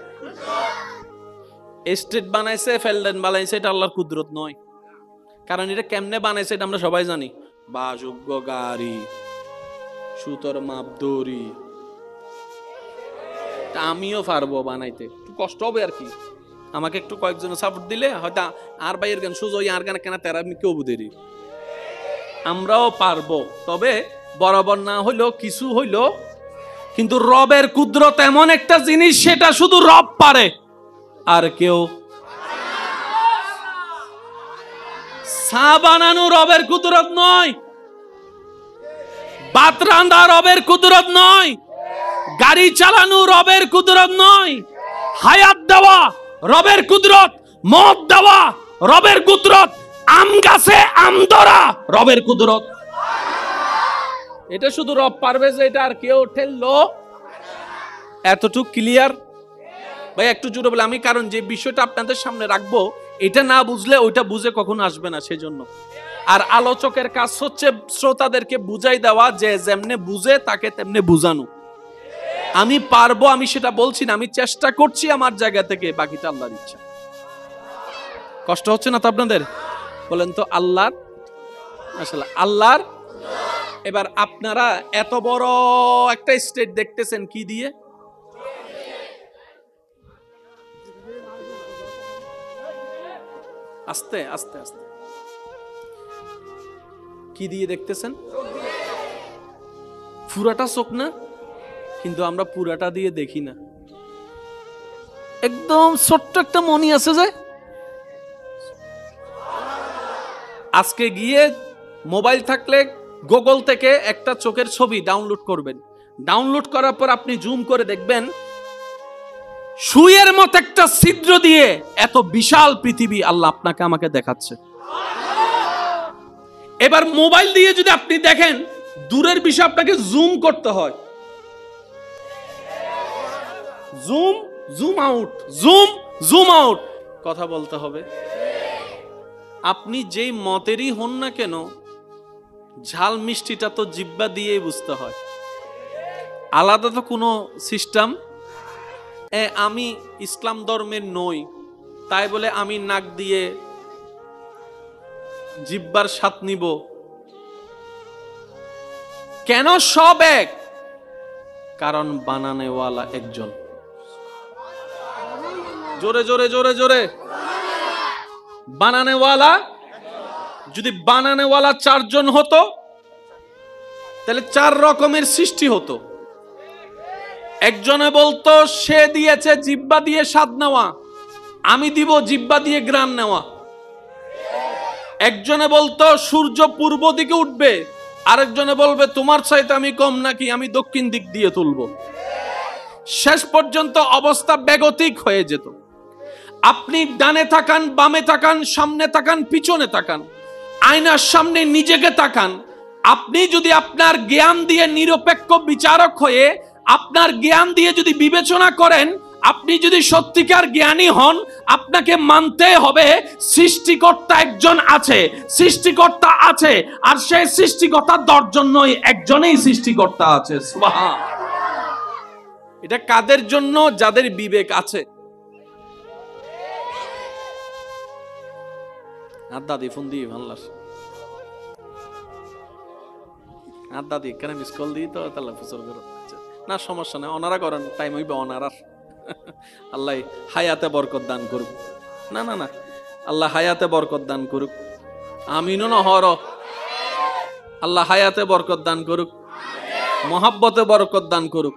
এস্টেট বানাইছে, ফেলডেন বানাইছে, এটা আল্লাহর কুদরত নয়। কারণ এটা কেমনে বানাইছে এটা আমরা সবাই জানি। বাসযোগ্য গাড়ি, সুতোর মাপ দড়ি, আমিও পারবো বানাইতে, একটু কষ্ট হবে আর কি। আমাকে একটু কয়েকজন সাপোর্ট দিলে হয়তো আর ভাইয়ের গান সুযোগ আর গান কেনা তেরা আমি কেউ বুঝেরি, আমরাও পারবো। তবে বরাবর না হইলেও কিছু হইলো, কিন্তু রবের কুদরত এমন একটা জিনিস, সেটা শুধু রব পারে, আর কেউ। চা বানানো রবের কুদরত নয়, ভাত রান্না রবের কুদরত নয়, গাড়ি চালানো রবের কুদরত নয়, হায়াত দেওয়া রবের কুদরত, মদ দেওয়া রবের কুদরত, আম গাছে আম ধরা রবের কুদরত। এটা শুধু রব পারবে, যে এটা আর কেউ ঠেললো। এতটুকু ক্লিয়ার ভাই? একটু জোরে বলে আমি, কারণ যে বিষয়টা আপনাদের সামনে রাখবো, এটা না বুঝলে ওইটা বুঝে কখনো আসবে না, সেজন্য। আর আলোচকের কাজ হচ্ছে শ্রোতাদেরকে বুঝাই দেওয়া, যে যেমনে বুঝে তাকে তেমনে বুঝানো। আমি পারবো, আমি সেটা বলছি না, আমি চেষ্টা করছি আমার জায়গা থেকে, বাকিটা আল্লাহর ইচ্ছা। কষ্ট হচ্ছে না তো আপনাদের? বলেন তো আল্লাহর, আসলে আল্লাহর। এবার আপনারা এত বড় একটা স্টেট দেখতেছেন কি দিয়ে? আস্তে আস্তে আস্তে, কি দিয়ে দেখতেছেন? পুরাটা চোখ না, কিন্তু আমরা পুরাটা দিয়ে দেখি না। একদম ছোট্ট একটা মনি আছে, যে আজকে গিয়ে মোবাইল থাকলে গুগল থেকে একটা চোখের ছবি ডাউনলোড করবেন। ডাউনলোড করার পর আপনি জুম করে দেখবেন, সুইয়ের মতো একটা ছিদ্র দিয়ে এত বিশাল পৃথিবী আল্লাহ আপনাকে আমাকে দেখাচ্ছে। এবার মোবাইল দিয়ে যদি আপনি দেখেন, দূরের বিষয় আপনাকে জুম করতে হয়, zoom zoom out, zoom zoom out, কথা বলতে হবে। আপনি যেই মতেরই হন না কেন, ঝাল মিষ্টিটা তো জিহ্বা দিয়েই বুঝতে হয়, আলাদা তো কোনো সিস্টেম। আমি ইসলাম ধর্মের নই, তাই বলে আমি নাক দিয়ে জিহ্বার স্বাদ নিব কেন? সব এক, কারণ বানানেওয়ালা একজন। জোরে জোরে জোরে জোরে, বানানেওয়ালা। যদি বানানেওয়ালা চারজন হতো, তাহলে 4 রকমের সৃষ্টি হতো। একজনে বলতো সে দিয়েছে জিহ্বা দিয়ে স্বাদ নেওয়া, আমি দিব জিহ্বা দিয়ে ঘ্রাণ নেওয়া। একজনে বলতো সূর্য পূর্ব দিকে উঠবে, আরেকজনে বলবে তোমার চাইতে আমি কম নাকি, আমি দক্ষিণ দিক দিয়ে তুলব। শেষ পর্যন্ত অবস্থা বেগতিক হয়ে যেত। আপনি ডানে তাকান, বামে তাকান, সামনে তাকান, পিছনে তাকান, আয়নার সামনে নিজেকে তাকান। আপনি যদি আপনার জ্ঞান দিয়ে নিরপেক্ষ বিচারক হয়ে, আপনার জ্ঞান দিয়ে যদি বিবেচনা করেন, আপনি যদি সত্যিকার জ্ঞানী হন, আপনাকে মানতে হবে সৃষ্টিকর্তা একজন আছে, সৃষ্টিকর্তা আছে, আর সেই সৃষ্টিকর্তা 10 জন নয়, একজনেই সৃষ্টিকর্তা আছে। সুবহান। এটা কাদের জন্য? যাদের বিবেক আছে। দাদি ফোন দিয়ে ভাল্লাস, দাদি কেন মিস কল দিই তো, তাহলে প্রচার করো না, সমস্যা নাই, ওনারা করেন, টাইম হইবে ওনারা। আল্লাহ হায়াতে বরকত দান করুক। না না না, আল্লাহ হায়াতে বরকত দান করুক। আমিনও না হর, আল্লাহ হায়াতে বরকত দান করুক, মহাব্বতে বরকত দান করুক,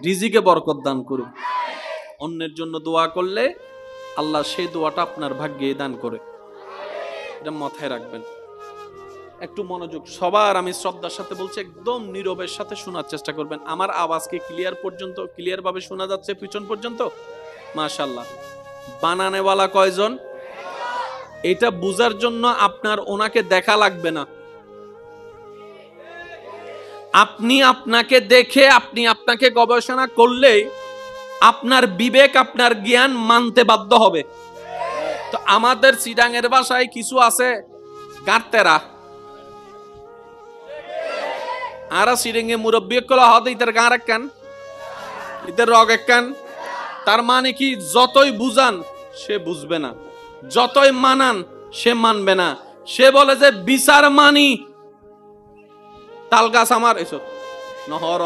রিজিকে বরকত দান করুক। অন্যের জন্য দোয়া করলে আল্লাহ সেই দোয়াটা আপনার ভাগ্যে দান করে, এটা মাথায় রাখবেন। একটু মনোযোগ, সবার আমি শ্রদ্ধার সাথে বলছি, একদম নীরবের সাথে শোনার চেষ্টা করবেন। আমার আওয়াজকে ক্লিয়ার ভাবে শোনা যাচ্ছে পিছন পর্যন্ত? মাশাআল্লাহ। বানানেওয়ালা কয়জন? এটা বুঝার জন্য আপনার ওনাকে দেখা লাগবে না। আপনি আপনাকে দেখে, আপনি আপনাকে গবেষণা করলেই আপনার বিবেক, আপনার জ্ঞান মানতে বাধ্য হবে। তো আমাদের চিটাঙের ভাষায় কিছু আছে, গাঁতেরা আরা সিরেঙ্গে মুরব্বী কলা হতে ইতার গাঁ রাখান ইতার রগ একখান। তার মানে কি যতই বুঝান সে বুঝবে না, যতই মানান সে মানবে না। সে বলে যে বিচার মানি, তাল গাছ আমার এসব নহর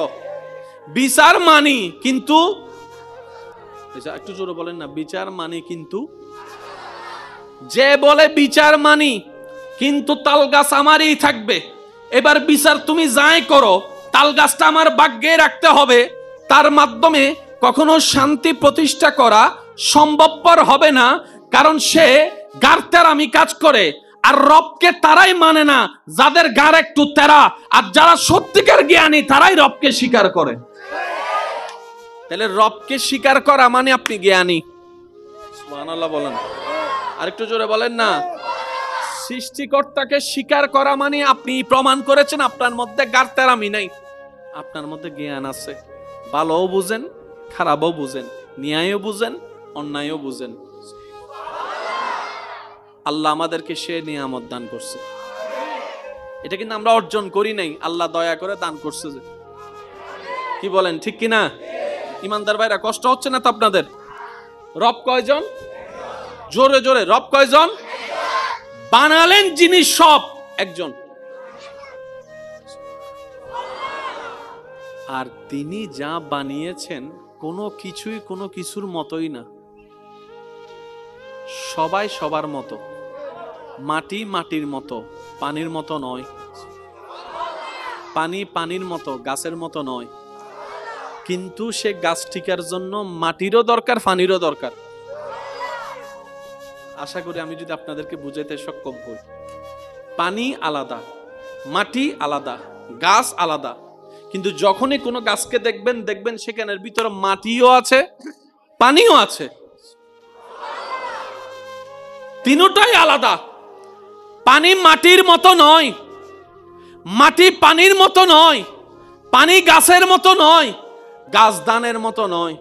বিচার মানি, কিন্তু একটু জোরে বলেন না, বিচার মানি কিন্তু, যে বলে বিচার মানি কিন্তু তাল গাছ আমারই থাকবে, এবার বিচার তুমি যাই করো তাল গাছটা আমার ভাগ্যে রাখতে হবে, তার মাধ্যমে কখনো শান্তি প্রতিষ্ঠা করা সম্ভবপর হবে না। কারণ সে গার আমি কাজ করে। আর রবকে তারাই মানে না যাদের গার একটু তেরা, আর যারা সত্যিকার জ্ঞানী তারাই রবকে স্বীকার করে। তাহলে রবকে স্বীকার করা মানে আপনি জ্ঞানী। সুবহানাল্লাহ বলেন, আরেকটু জোরে বলেন না। সৃষ্টিকর্তাকে স্বীকার করা মানে আপনি প্রমাণ করেছেন আপনার মধ্যে গার তেরামি নাই, আপনার মধ্যে জ্ঞান আছে। ভালোও বুঝেন, খারাপও বুঝেন, ন্যায়ও বুঝেন, অন্যায়ও বুঝেন। আল্লাহ আমাদেরকে সে নিয়ামত দান করছে, এটা কিন্তু আমরা অর্জন করি নাই, আল্লাহ দয়া করে দান করছে। যে কি বলেন ঠিক কিনা? ইমানদার ভাইরা, কষ্ট হচ্ছে না তো আপনাদের? রব কয়জন? জোরে জোরে, রব কয়জন? বানালেন যিনি সব একজন, আর তিনি যা বানিয়েছেন কোনো কিছুই কোনো কিছুর মতোই না। সবাই সবার মতো, মাটি মাটির মতো, পানির মতো নয়। পানি পানির মতো, গাছের মতো নয়। কিন্তু সে গাছ টিকার জন্য মাটিরও দরকার, পানিরও দরকার। আশা করি আমি যদি আপনাদেরকে বুঝাইতে সক্ষম হই। পানি আলাদা, মাটি আলাদা, গাছ আলাদা, কিন্তু যখনই কোনো গাছকে দেখবেন, দেখবেন সেখানের ভিতরে মাটিও আছে, পানিও আছে, তিনটাই আলাদা। পানি মাটির মতো নয়, মাটি পানির মতো নয়, পানি গাছের মতো নয়, গাছ দানের মতো নয়,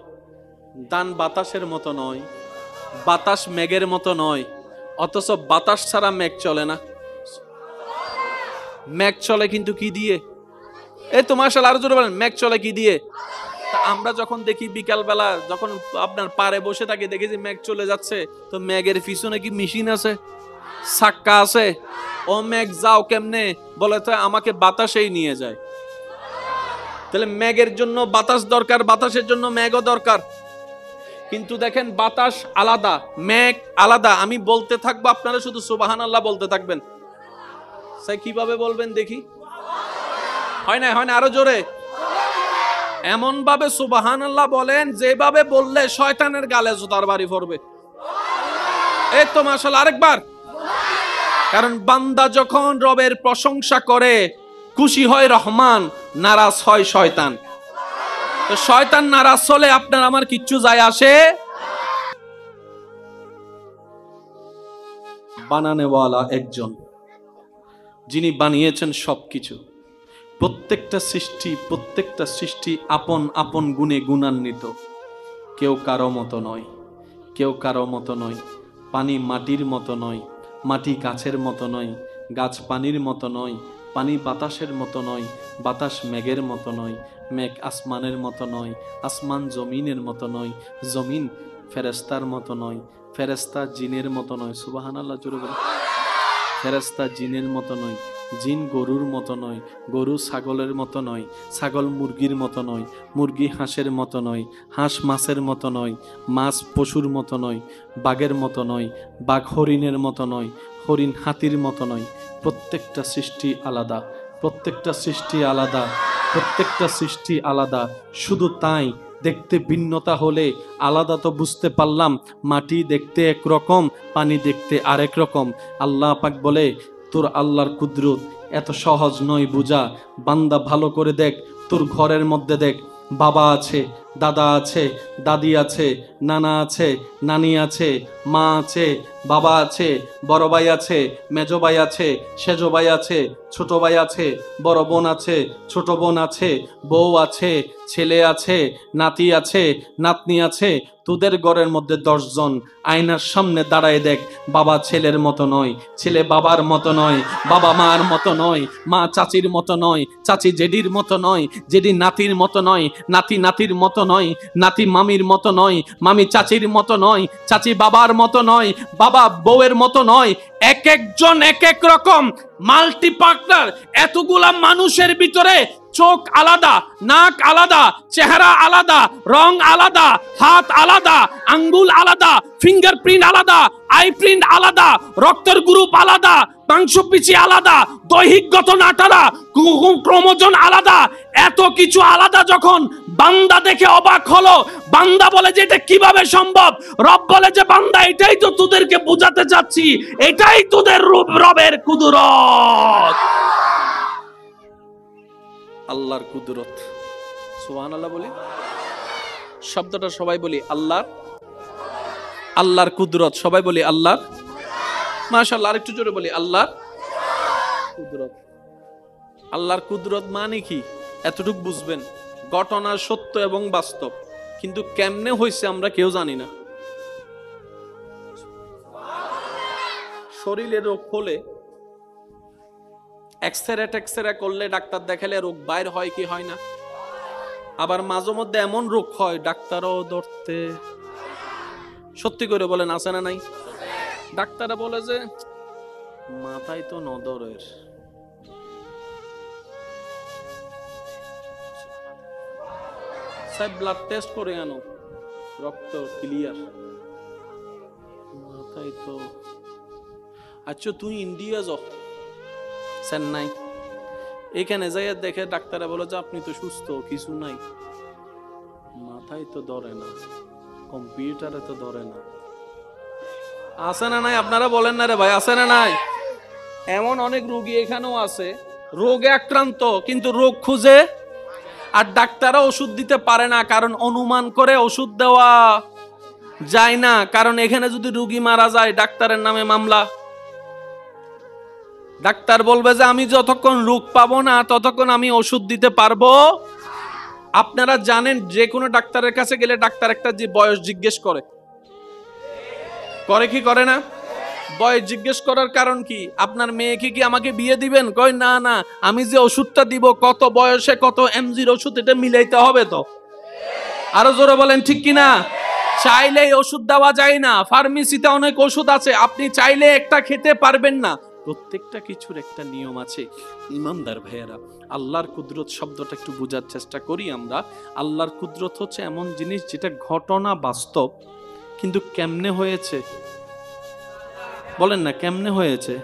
দান বাতাসের মতো নয়, বাতাস মেঘের মতো নয়। অথচ বাতাস ছাড়া মেঘ চলে না। মেঘ চলে কিন্তু কি দিয়ে? এই তো মাশাআল্লাহ, আরো জোরে বলেন, মেঘ চলে কি দিয়ে? আমরা যখন দেখি বিকাল বেলা যখন আপনার পাড়ে বসে থাকি, দেখি যে মেঘ চলে যাচ্ছে, তো মেঘের পিছনে কি মেশিন আছে, চাক্কা আছে? ও মেঘ যাও কেমনে? বলে তো আমাকে বাতাসেই নিয়ে যায়। তাহলে মেঘের জন্য বাতাস দরকার, বাতাসের জন্য মেঘও দরকার। কিন্তু দেখেন বাতাস আলাদা, মেঘ আলাদা। আমি বলতে থাকবো, আপনারা শুধু সুবহানাল্লাহ বলতে থাকবেন। সেই কিভাবে বলবেন দেখি? হয় না, হয় না, আরো জোরে। এমন ভাবে সুবহানাল্লাহ বলেন যেভাবে বললে শয়তানের গালে জুতার বাড়ি পড়বে। এই তো মাশাআল্লাহ, আরেকবার। কারণ বান্দা যখন রবের প্রশংসা করে, খুশি হয় রহমান, নারাজ হয় শয়তান। তো শয়তান নারাজ হলে আপনার আমার কিচ্ছু যায় আসে। বানানেওয়ালা একজন, যিনি বানিয়েছেন সবকিছু। প্রত্যেকটা সৃষ্টি আপন আপন গুণে গুণান্বিত। কেউ কারো মতো নয়, কেউ কারো মতো নয়। পানি মাটির মতো নয়, মাটি গাছের মতো নয়, গাছ পানির মতো নয়, পানি বাতাসের মতো নয়, বাতাস মেঘের মতো নয়, মেঘ আসমানের মতো নয়, আসমান জমিনের মতো নয়, জমিন ফেরেশতার মতো নয়, ফেরেশতা জিনের মতো নয়। সুবহানাল্লাহ জোরে বলেন। ফেরেশতা জিনের মতো নয়, জিন গরুর মতো নয়, গরু ছাগলের মতো নয়, ছাগল মুরগির মতো নয়, মুরগি হাঁসের মতো নয়, হাঁস মাছের মতো নয়, মাছ পশুর মতো নয়, বাঘের মতো নয়, বাঘ হরিণের মতো নয়, হরিণ হাতির মতো নয়। প্রত্যেকটা সৃষ্টি আলাদা, প্রত্যেকটা সৃষ্টি আলাদা, প্রত্যেকটা সৃষ্টি আলাদা। শুধু তাই, দেখতে ভিন্নতা হলে আলাদা তো বুঝতে পারলাম। মাটি দেখতে একরকম, পানি দেখতে আরেক রকম। আল্লাহ পাক বলে, তোর আল্লাহর কুদরত এত সহজ নয় বুঝা। বান্দা ভালো করে দেখ, তোর ঘরের মধ্যে দেখ, বাবা আছে, দাদা আছে, দাদি আছে, নানা আছে, নানি আছে, মা আছে, বাবা আছে, বড় ভাই আছে, মেজো ভাই আছে, সেজো ভাই আছে, ছোট ভাই আছে, বড় বোন আছে, ছোট বোন আছে, বউ আছে, ছেলে আছে, নাতি আছে, নাতনি আছে। তোদের ঘরের মধ্যে 10 জন আয়নার সামনে দাঁড়ায় দেখ, বাবা ছেলের মতো নয়, ছেলে বাবার মতো নয়, বাবা মার মতো নয়, মা চাচির মতো নয়, চাচি জেডির মতো নয়, জেডি নাতির মতো নয়, নাতি নাতির মতো নয়, নাতি মামির মতো নয়, মামি চাচির মতো নয়, চাচি বাবার মতো নয়, বাবা বউয়ের মতো নয়। এক একজন এক এক রকম মাল্টি পার্টনার। এতগুলা মানুষের ভিতরে চোখ আলাদা, নাক আলাদা, চেহারা আলাদা, রং আলাদা, হাত আলাদা, আঙ্গুল আলাদা, ফিঙ্গারপ্রিন্ট আলাদা, আই প্রিন্ট আলাদা, রক্তের গ্রুপ আলাদা, মাংসপেশি আলাদা, দৈহিক গঠন আলাদা, ক্রোমোজোম আলাদা, এত কিছু আলাদা। যখন বান্দা দেখে অবাক হলো, বান্দা বলে যে এটা কিভাবে সম্ভব? রব বলে যে বান্দা এটাই তো তোদেরকে বোঝাতে চাচ্ছি, এটাই তোদের রবের কুদরত। আল্লাহর কুদরত। সুবহানাল্লাহ বলি, শব্দটা সবাই বলি আল্লাহর, আল্লাহর কুদরত। সবাই বলি আল্লাহর, মাশাআল্লাহ। আরেকটু জোরে বলি আল্লাহর কুদরত। আল্লাহর কুদরত মানে কি এতটুকু বুঝবেন, ঘটনা সত্য এবং বাস্তব, কিন্তু কেমনে হয়েছে আমরা কেউ জানি না। শরীরে রোগ হলে এক্সরে করলে, ডাক্তার দেখালে রোগ বাইর হয় কি হয় না? আবার মাঝে মধ্যে এমন রোগ হয় ডাক্তারও ধরতে, সত্যি করে বলেন আছে না নাই? ডাক্তাররা বলে যে মাথায় তো নদরের, স্যার ব্লাড টেস্ট করে আনো, রক্ত ক্লিয়ার, মাথায় তো। আচ্ছা তুই ইন্ডিয়া যাও, চেন্নাই, এখানে যাই দেখে ডাক্তাররা বলে যে আপনি তো সুস্থ, কিছু নাই, মাথায় তো ধরে না, কম্পিউটারে তো ধরে না। আছে না নাই? আপনারা বলেন না রে ভাই, আছে না নাই? এমন অনেক রোগী এখানেও আছে, রোগে আক্রান্ত কিন্তু রোগ খুঁজে, আর ডাক্তাররা ওষুধ দিতে পারে না, কারণ অনুমান করে ওষুধ দেওয়া যায় না। কারণ এখানে যদি রোগী মারা যায় ডাক্তারের নামে মামলা। ডাক্তার বলবে যে আমি যতক্ষণ রোগ পাবো না ততক্ষণ আমি ওষুধ দিতে পারবো। আপনারা জানেন যে কোনো ডাক্তারের কাছে গেলে ডাক্তার একটা যে বয়স জিজ্ঞেস করে কি করে না? বয়স জিজ্ঞেস করার কারণ কি? আপনার মেয়েকে কি আমাকে বিয়ে দিবেন? কয় না না, আমি যে ওষুধটা দিব কত বয়সে কত এমজির ওষুধ এটা মিলাইতে হবে তো। আরো জোরে বলেন ঠিক কিনা? চাইলেই ওষুধ দেওয়া যায় না। ফার্মেসিতে অনেক ওষুধ আছে, আপনি চাইলে একটা খেতে পারবেন না। প্রত্যেকটা কিছুর একটা নিয়ম আছে। ইমানদার ভাইয়েরা, আল্লাহর কুদরত শব্দটা একটু বোঝার চেষ্টা করি আমরা। আল্লাহর কুদরত হচ্ছে এমন জিনিস যেটা ঘটনা বাস্তব, কিন্তু কেমনে হয়েছে বলেন না? কেমনে হয়েছে,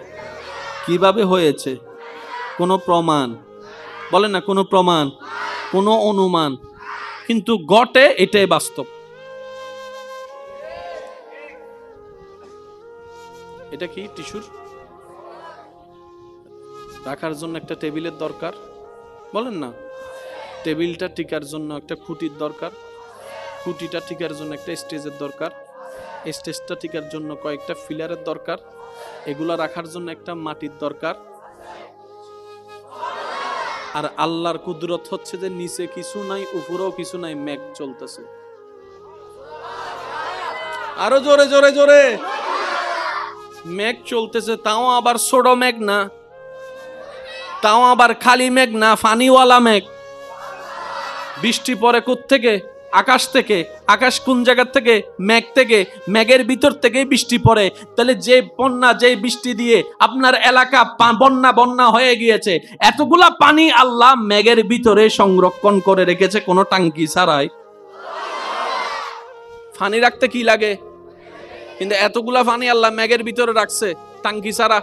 কিভাবে হয়েছে, কোনো প্রমাণ বলেন না, কোনো প্রমাণ, কোনো অনুমান, কিন্তু ঘটে, এটাই বাস্তব। এটা কি টিস্যুর রাখার জন্য একটা টেবিলের দরকার, বলেন না? টেবিলটা টিকার জন্য একটা খুঁটির দরকার, খুঁটিটা টিকার জন্য একটা স্টেজের দরকার, স্টেজটা টিকার জন্য কয়েকটা ফিলারের দরকার, এগুলা রাখার জন্য একটা মাটির দরকার। আর আল্লাহর কুদরত হচ্ছে যে নিচে কিছু নাই, উপরেও কিছু নাই, মেঘ চলতেছে। আরো জোরে জোরে জোরে। মেঘ চলতেছে, তাও আবার ছোট মেঘ না, তাও আবার খালি মেঘ না, পানিওয়ালা মেঘ। বৃষ্টি পড়ে কোত্থেকে? আকাশ থেকে। আকাশ কোন জায়গা থেকে? মেঘ থেকে। মেঘের ভিতর থেকে বৃষ্টি পড়ে। তাহলে যে বন্যা, যে বৃষ্টি দিয়ে আপনার এলাকা বন্যা হয়ে গিয়েছে, এতগুলা পানি আল্লাহ মেঘের ভিতরে সংরক্ষণ করে রেখেছে কোনো টাঙ্কি ছাড়াই। পানি রাখতে কি লাগে? কিন্তু এতগুলা পানি আল্লাহ মেঘের ভিতরে রাখছে টাঙ্কি ছাড়া।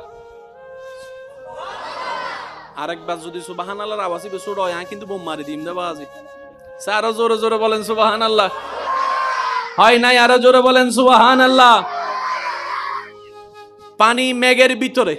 আরেকবার যদি সুবহানাল্লাহর আওয়াজ বেশি হয় কিন্তু বোম মারি দিম দেবা আজি। আরো জোরে জোরে বলেন সুবহানাল্লাহ। হয় নাই? আরো জোরে বলেন সুবহানাল্লাহ। পানি মেঘের ভিতরে,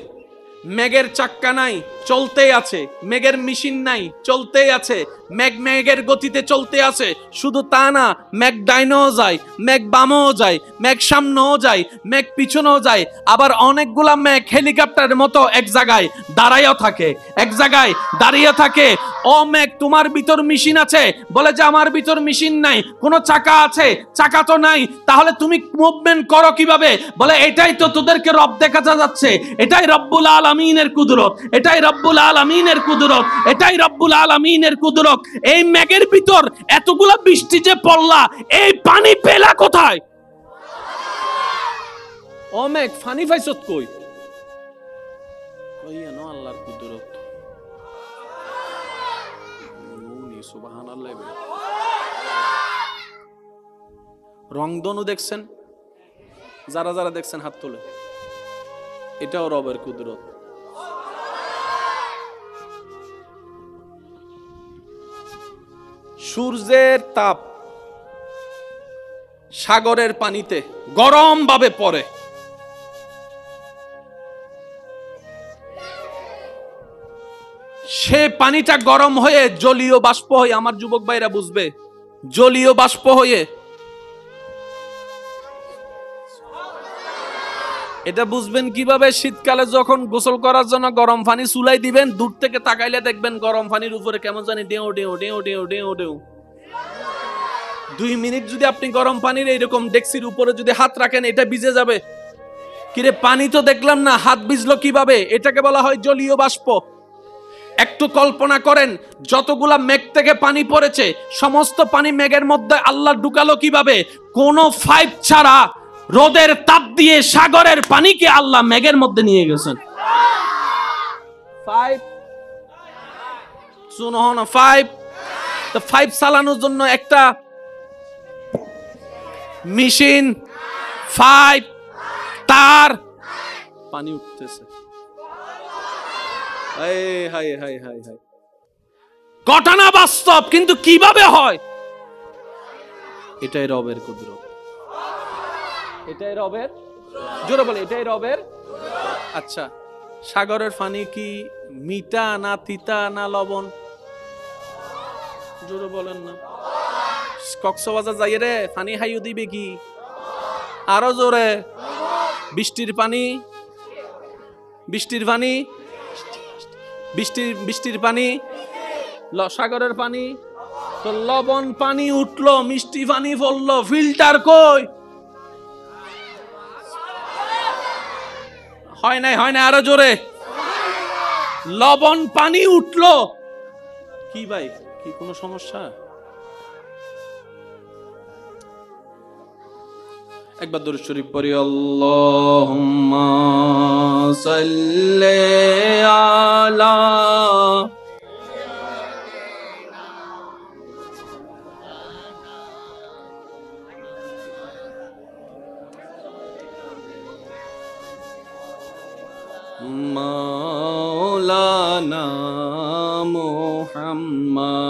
মেঘের চাক্কা নাই, চলতেই আছে, মেঘের মেশিন নাই, চলতেই আছে, মেঘ মেঘের গতিতে চলতে আছে। শুধু তা না, মেঘ ডাইনেও যায়, মেঘ বামেও যায়, মেঘ সামনেও যায়, মেঘ পিছনেও যায়। আবার অনেকগুলা মেঘ হেলিকপ্টারের মতো এক জায়গায় দাঁড়াইও থাকে, এক জায়গায় দাঁড়িয়ে থাকে। ও মেঘ, তোমার ভিতর মেশিন আছে? বলে যে আমার ভিতর মেশিন নাই। কোনো চাকা আছে? চাকা তো নাই। তাহলে তুমি মুভমেন্ট করো কিভাবে? বলে এটাই তো তোদেরকে রব দেখা যাচ্ছে, এটাই রব্বুল আলামিনের কুদরত, এটাই রব্বুল আলামিনের কুদরত, এটাই রব্বুল আলামিনের কুদরত। এই মেঘের ভিতর এতগুলা বৃষ্টি যে পড়লা, এই পানি পেলা কোথায়? ও মেঘ, পানি পাইছত কই? কইয়া নো আল্লাহর কুদরত। সুবহানাল্লাহ। রংধনু দেখছেন? যারা যারা দেখছেন হাত তোলে। এটাও রবের কুদরত। সূর্যের তাপ সাগরের পানিতে গরম ভাবে পড়ে। সে পানিটা গরম হয়ে জলীয় বাষ্প হয়ে, আমার যুবক ভাইরা বুঝবে, জলীয় বাষ্প হয়ে, এটা বুঝবেন কিভাবে? শীতকালে যখন গোসল করার জন্য গরম পানি চুলাই দিবেন, দূর থেকে তাকাইলে দেখবেন গরম পানির উপরে কেমন জানি ডেউ ডেউ ডেউ ডেউ ডেউ ডেউ। 2 মিনিট যদি আপনি গরম পানির এইরকম ডেক্সির উপরে যদি হাত রাখেন, এটা ভিজে যাবে। কিরে, পানি তো দেখলাম না, হাত ভিজলো কিভাবে? এটাকে বলা হয় জলীয় বাষ্প। একটু কল্পনা করেন, যতগুলা মেঘ থেকে পানি পড়েছে, সমস্ত পানি মেঘের মধ্যে আল্লাহ ঢুকালো কিভাবে? কোন পাইপ ছাড়া রোদের তাপ দিয়ে সাগরের পানিকে আল্লাহ মেঘের মধ্যে নিয়ে গেছেন। পাইপ শুনো না, পাইপ চালানোর জন্য একটা মেশিন, পাইপ, তার, পানি উঠতেছে। ঘটনা বাস্তব, কিন্তু কিভাবে হয়? এটাই রবের কুদরত, এটাই রবের, জোরে বলে এটাই রবের। আচ্ছা, সাগরের পানি কি মিঠা না তিতা না লবণ? জোরে বলেন না। কক্সবাজার যাই রে, পানি হাইও দিবে কি? আরো জোরে। বৃষ্টির পানি, বৃষ্টির পানি, বৃষ্টির পানি, সাগরের পানি। তো লবণ পানি উঠলো, মিষ্টি পানি পড়লো, ফিল্টার কই? হয় নাই, হয় না, আরো জোরে। লবণ পানি উঠলো। কি ভাই, কি কোনো সমস্যা? একবার দরুদ শরীফ পড়ি। আল্লাহুম্মা সাল্লি আলা মাওলানা মুহাম্মাদ।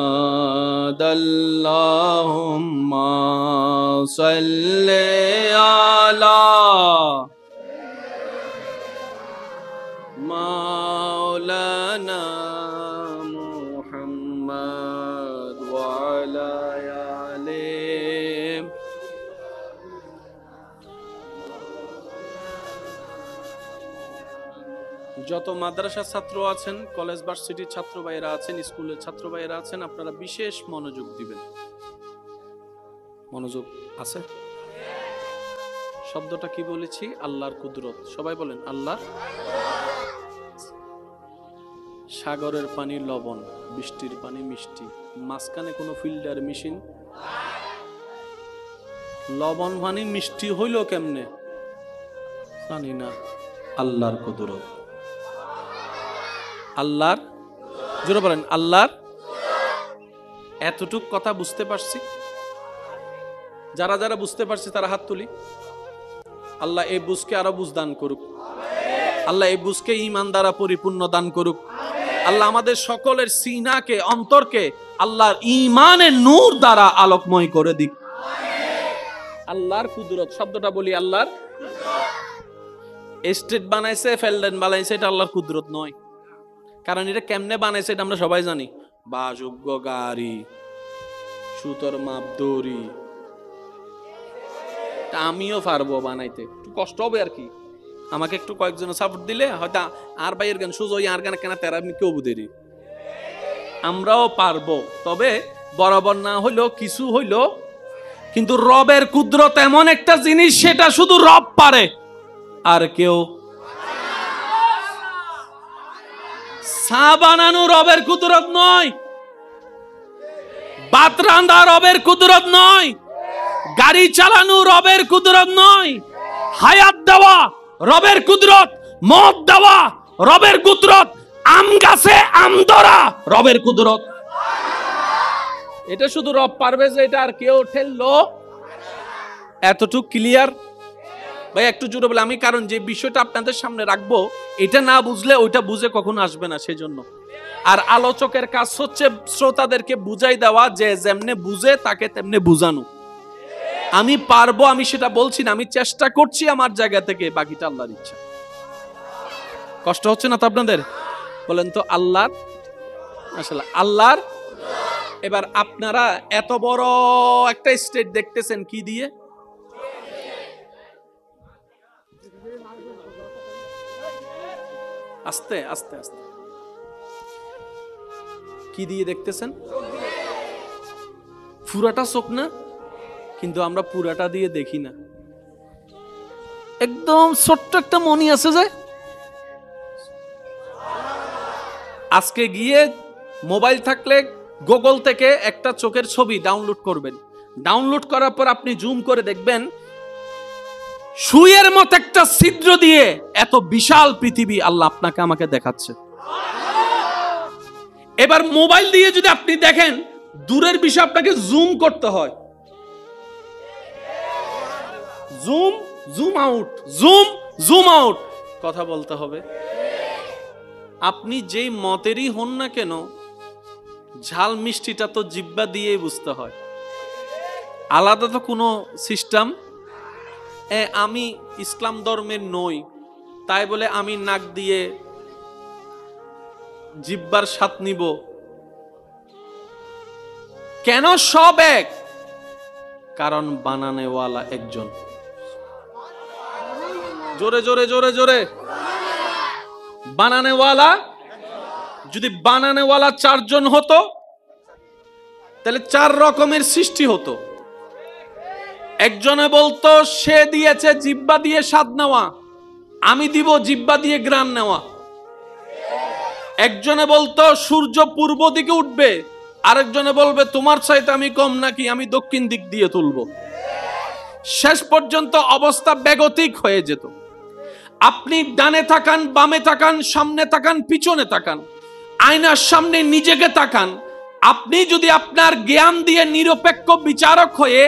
আল্লাহুম্মা সাল্লি আলা মাওলানা মুহাম্মাদ ওয়া আলা আলিহি। যত মাদ্রাসার ছাত্র আছেন, কলেজ ভার্সিটির ছাত্র ভাইয়েরা আছেন, স্কুলের ছাত্র ভাইয়েরা আছেন, আপনারা বিশেষ মনোযোগ দিবেন। মনোযোগ আছে? শব্দটা কি বলেছি? আল্লাহর কুদরত। সবাই বলেন আল্লাহর। সাগরের পানি লবণ, বৃষ্টির পানি মিষ্টি, মাঝখানে কোনো ফিল্টার মেশিন। লবণ পানি মিষ্টি হইল কেমনে জানি না। আল্লাহর কুদরত, আল্লাহর, জোরে বলেন আল্লাহর। এতটুক কথা বুঝতে পারছি? যারা যারা বুঝতে পারছে তারা হাত তুলি। আল্লাহ এই বুঝকে আরো বুঝ দান করুক। আল্লাহ এই বুঝকে ঈমান দ্বারা পরিপূর্ণ দান করুক। আল্লাহ আমাদের সকলের সিনাকে, অন্তরকে আল্লাহর ঈমানের নূর দ্বারা আলোকময় করে দিক। আল্লাহর কুদরত শব্দটা বলি, আল্লাহর। স্টেট বানাইছে, ফেলডেন বানাইছে, এটা আল্লাহর কুদরত নয়। কারণ এটা কেমনে বানাইছে এটা আমরা সবাই জানি। বাসযোগ্য গাড়ি, সুতোর মাপ দড়ি, আমিও পারবো বানাইতে, একটু কষ্ট হবে আর কি। আমাকে একটু কয়েকজন সাপোর্ট দিলে হয়তো আর ভাইয়ের গান সুজয় আর গান কেনা তেরা আমি কেউ বুঝেরি, আমরাও পারবো। তবে বরাবর না হইলো কিছু হইলো, কিন্তু রবের কুদরত এমন একটা জিনিস সেটা শুধু রব পারে আর কেউ। চা বানানো রবের কুদরত নয়, ভাত রান্ধা রবের কুদরত নয়, গাড়ি চালানো রবের কুদরত নয়, হায়াত দেওয়া রবের কুদরত, মদ দেওয়া রবের কুদরত, আম গাছে আম ধরা রবের কুদরত। এটা শুধু রব পারবে, যে এটা আর কেউ ঠেললো। এতটুকু ক্লিয়ার ভাই? একটু জোরে বলে আমি, কারণ যে বিষয়টা আপনাদের সামনে রাখবো এটা না বুঝলে ওইটা বুঝে কখনো আসবে না, সেজন্য। আর আলোচকের কাজ হচ্ছে শ্রোতাদেরকে বুঝাই দেওয়া, যে যেমনে বুঝে তাকে তেমনে বুঝানো। আমি পারবো আমি সেটা বলছি না, আমি চেষ্টা করছি আমার জায়গা থেকে, বাকিটা আল্লাহর ইচ্ছা। কষ্ট হচ্ছে না তো আপনাদের? বলেন তো আল্লাহর, আসলে আল্লাহর। এবার আপনারা এত বড় একটা স্টেট দেখতেছেন কি দিয়ে? আস্তে আস্তে আস্তে, কি দিয়ে দেখতেছেন? পুরাটা চোখ না, কিন্তু আমরা পুরাটা দিয়ে দেখি না। একদম ছোট্ট একটা মনি আছে যে, আজকে গিয়ে মোবাইল থাকলে গুগল থেকে একটা চোখের ছবি ডাউনলোড করবেন। ডাউনলোড করার পর আপনি জুম করে দেখবেন সুইয়ের মতো একটা ছিদ্র দিয়ে এত বিশাল পৃথিবী আল্লাহ আপনাকে আমাকে দেখাচ্ছে। এবার মোবাইল দিয়ে যদি আপনি দেখেন, দূরের বিষয় আপনাকে জুম করতে হয়, zoom zoom out, zoom zoom out কথা বলতে হবে। আপনি যেই মতেরই হন না কেন, ঝাল মিষ্টিটা তো জিহ্বা দিয়েই বুঝতে হয়, আলাদা তো কোনো সিস্টেম। আমি ইসলাম ধর্মের নই তাই বলে আমি নাক দিয়ে জিহ্বার স্বাদ নিব কেন? সব এক, কারণ বানানেওয়ালা একজন। জোরে জোরে জোরে জোরে, বানানেওয়ালা। যদি বানানেওয়ালা চারজন হতো তাহলে চার রকমের সৃষ্টি হতো। একজনে বলতো সে দিয়েছে জিহ্বা দিয়ে স্বাদ নেওয়া, আমি দিব জিহ্বা দিয়ে ঘ্রাণ নেওয়া। একজনে বলতো সূর্য পূর্ব দিকে উঠবে, আরেকজনে বলবে তোমার চাইতে আমি কম নাকি, আমি দক্ষিণ দিক দিয়ে তুলবো। শেষ পর্যন্ত অবস্থা বেগতিক হয়ে যেত। আপনি ডানে তাকান, বামে তাকান, সামনে তাকান, পিছনে তাকান, আয়নার সামনে নিজেকে তাকান। আপনি যদি আপনার জ্ঞান দিয়ে নিরপেক্ষ বিচারক হয়ে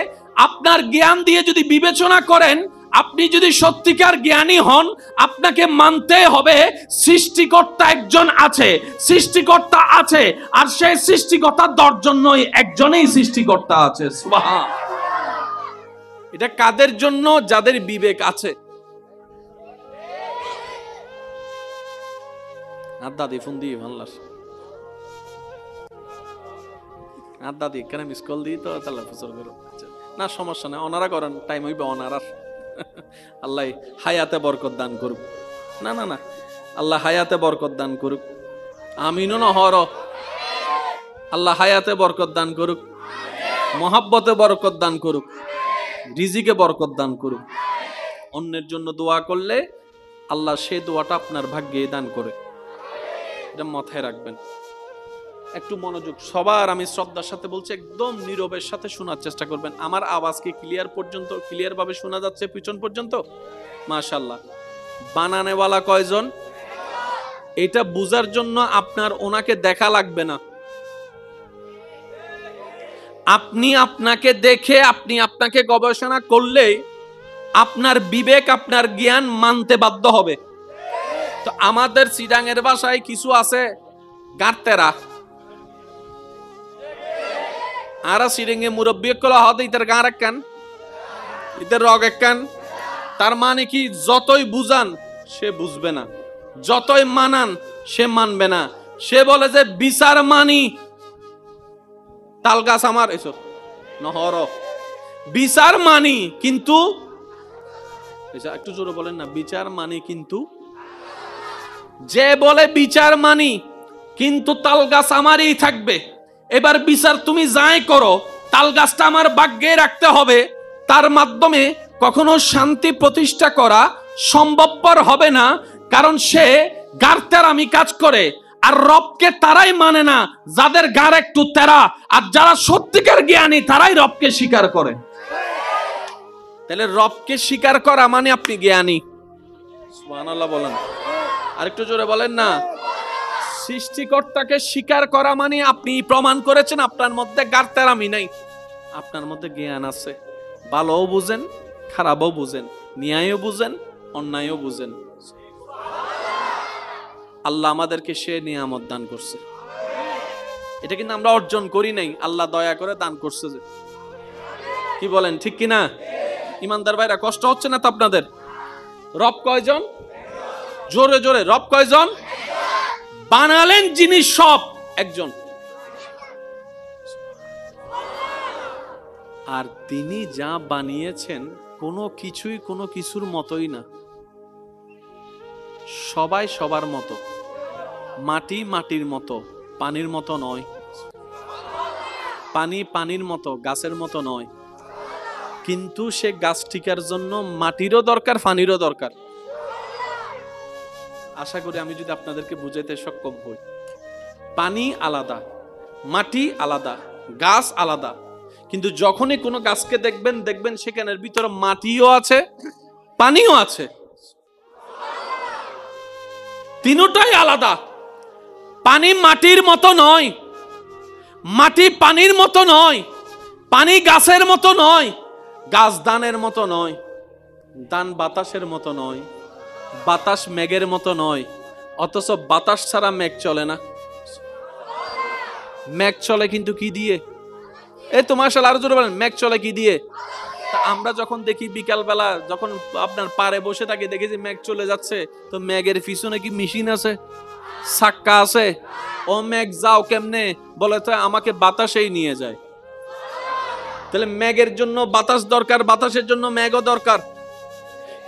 আপনার জ্ঞান দিয়ে যদি বিবেচনা করেন, আপনি যদি সত্যিকার জ্ঞানী হন, আপনাকে মানতে হবে সৃষ্টিকর্তা একজন আছে, সৃষ্টিকর্তা আছে, আর সেই সৃষ্টিকর্তা 10 জন নয়, একজনেই সৃষ্টিকর্তা আছে। সুবহান। এটা কাদের জন্য? যাদের বিবেক আছে। আর দাদি ফোন দিয়ে ভাল্লাস, আর দাদি এখানে মিস কল দিই তো তাহলে ফসল করো না, সমস্যা নাই, ওনারা করেন, টাইম হইবে ওনারা। আল্লাহ হায়াতে বরকত দান করুক। না না না, আল্লাহ হায়াতে বরকত দান করুক। আমিনও না হর, আল্লাহ হায়াতে বরকত দান করুক, মহাব্বতে বরকত দান করুক, রিজিকে বরকত দান করুক। অন্যের জন্য দোয়া করলে আল্লাহ সেই দোয়াটা আপনার ভাগ্যে দান করে, এটা মাথায় রাখবেন। একটু মনোযোগ, সবার আমি শ্রদ্ধার সাথে বলছি, একদম নীরবের সাথে শোনার চেষ্টা করবেন। আমার আওয়াজ কি ক্লিয়ার ভাবে শোনা যাচ্ছে পিছন পর্যন্ত? মাশাআল্লাহ। বানানেওয়ালা কয়জন? এটা বুঝার জন্য আপনার ওনাকে দেখা লাগবে না। আপনি আপনাকে দেখে আপনি আপনাকে গবেষণা করলেই আপনার বিবেক, আপনার জ্ঞান মানতে বাধ্য হবে। তো আমাদের চিটাঙের ভাষায় কিছু আছে গাঁটতেরা, আরা সিরিঙ্গে মুরব্বী কলা হতে ইতার গাঁ রাখান, ইতার রগ একখান। তার মানে কি, যতই বুঝান সে বুঝবে না, যতই মানান সে মানবে না। সে বলে যে বিচার মানি, তাল গাছ আমার এসব নহর, বিচার মানি কিন্তু, একটু জোরে বলেন না, বিচার মানি কিন্তু, যে বলে বিচার মানি কিন্তু তাল গাছ আমারই থাকবে, এবার বিচার তুমি যাই করো তাল গাছটা আমার ভাগ্যে রাখতে হবে, তার মাধ্যমে কখনো শান্তি প্রতিষ্ঠা করা সম্ভবপর হবে না, কারণ সে গার আমি কাজ করে। আর রবকে তারাই মানে না যাদের গার একটু তেরা, আর যারা সত্যিকার জ্ঞানী তারাই রবকে স্বীকার করে। তাহলে রবকে স্বীকার করা মানে আপনি জ্ঞানী। সুবহানাল্লাহ বলেন, আরেকটু জোরে বলেন না। সৃষ্টিকর্তাকে স্বীকার করা মানে আপনি প্রমাণ করেছেন আপনার মধ্যে গার তেরামি নাই, আপনার মধ্যে জ্ঞান আছে, ভালোও বুঝেন খারাপও বুঝেন, ন্যায়ও বুঝেন অন্যায়ও বুঝেন। আল্লাহ আমাদেরকে সে নিয়ামত দান করছে, এটা কিন্তু আমরা অর্জন করি নাই, আল্লাহ দয়া করে দান করছে। যে কি বলেন ঠিক কিনা? ইমানদার ভাইরা, কষ্ট হচ্ছে না তো আপনাদের? রব কয়জন? জোরে জোরে, রব কয়জন? বানালেন যিনি সব একজন, আর তিনি যা বানিয়েছেন কোনো কিছুই কোনো কিছুর মতোই না, সবাই সবার মতো, মাটি মাটির মতো, পানির মতো নয়, পানি পানির মতো, গাছের মতো নয়, কিন্তু সে গাছ টিকার জন্য মাটিরও দরকার পানিরও দরকার। আশা করি আমি যদি আপনাদেরকে বুঝাইতে সক্ষম হই, পানি আলাদা, মাটি আলাদা, গাছ আলাদা, কিন্তু যখনই কোনো গাছকে দেখবেন দেখবেন সেখানের ভিতরে মাটিও আছে পানিও আছে, তিনটাই আলাদা। পানি মাটির মতো নয়, মাটি পানির মতো নয়, পানি গাছের মতো নয়, গাছ ধানের মতো নয়, ধান বাতাসের মতো নয়, বাতাস মেঘের মতো নয়, অথচ বাতাস ছাড়া মেঘ চলে না। মেঘ চলে কিন্তু কি দিয়ে? এই তো মাশাআল্লাহ, আরো জোরে বলেন, মেঘ চলে কি দিয়ে? আমরা যখন দেখি বিকালবেলা যখন আপনার পাড়ে বসে থাকি, দেখি যে মেঘ চলে যাচ্ছে, তো মেঘের পিছনে কি মেশিন আছে, চাক্কা আছে? ও মেঘ যাও কেমনে? বলে তো আমাকে বাতাসেই নিয়ে যায়। তাহলে মেঘের জন্য বাতাস দরকার, বাতাসের জন্য মেঘও দরকার।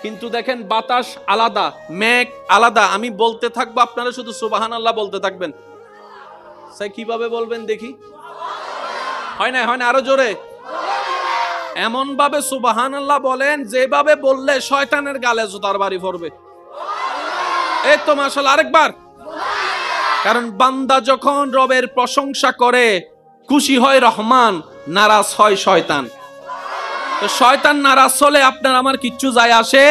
কিন্তু দেখেন বাতাস আলাদা, মেঘ আলাদা। আমি বলতে থাকবো, আপনারা শুধু সুবহানাল্লাহ বলতে থাকবেন। স্যার কিভাবে বলবেন দেখি? হয় না, হয় না, আরো জোরে। এমন ভাবে সুবহানাল্লাহ বলেন যেভাবে বললে শয়তানের গালে জুতার বাড়ি পড়বে। এই তো মাশাআল্লাহ, আরেকবার। কারণ বান্দা যখন রবের প্রশংসা করে, খুশি হয় রহমান, নারাজ হয় শয়তান। তো শয়তান নারাজ হলে আপনার আমার কিচ্ছু যায় আসে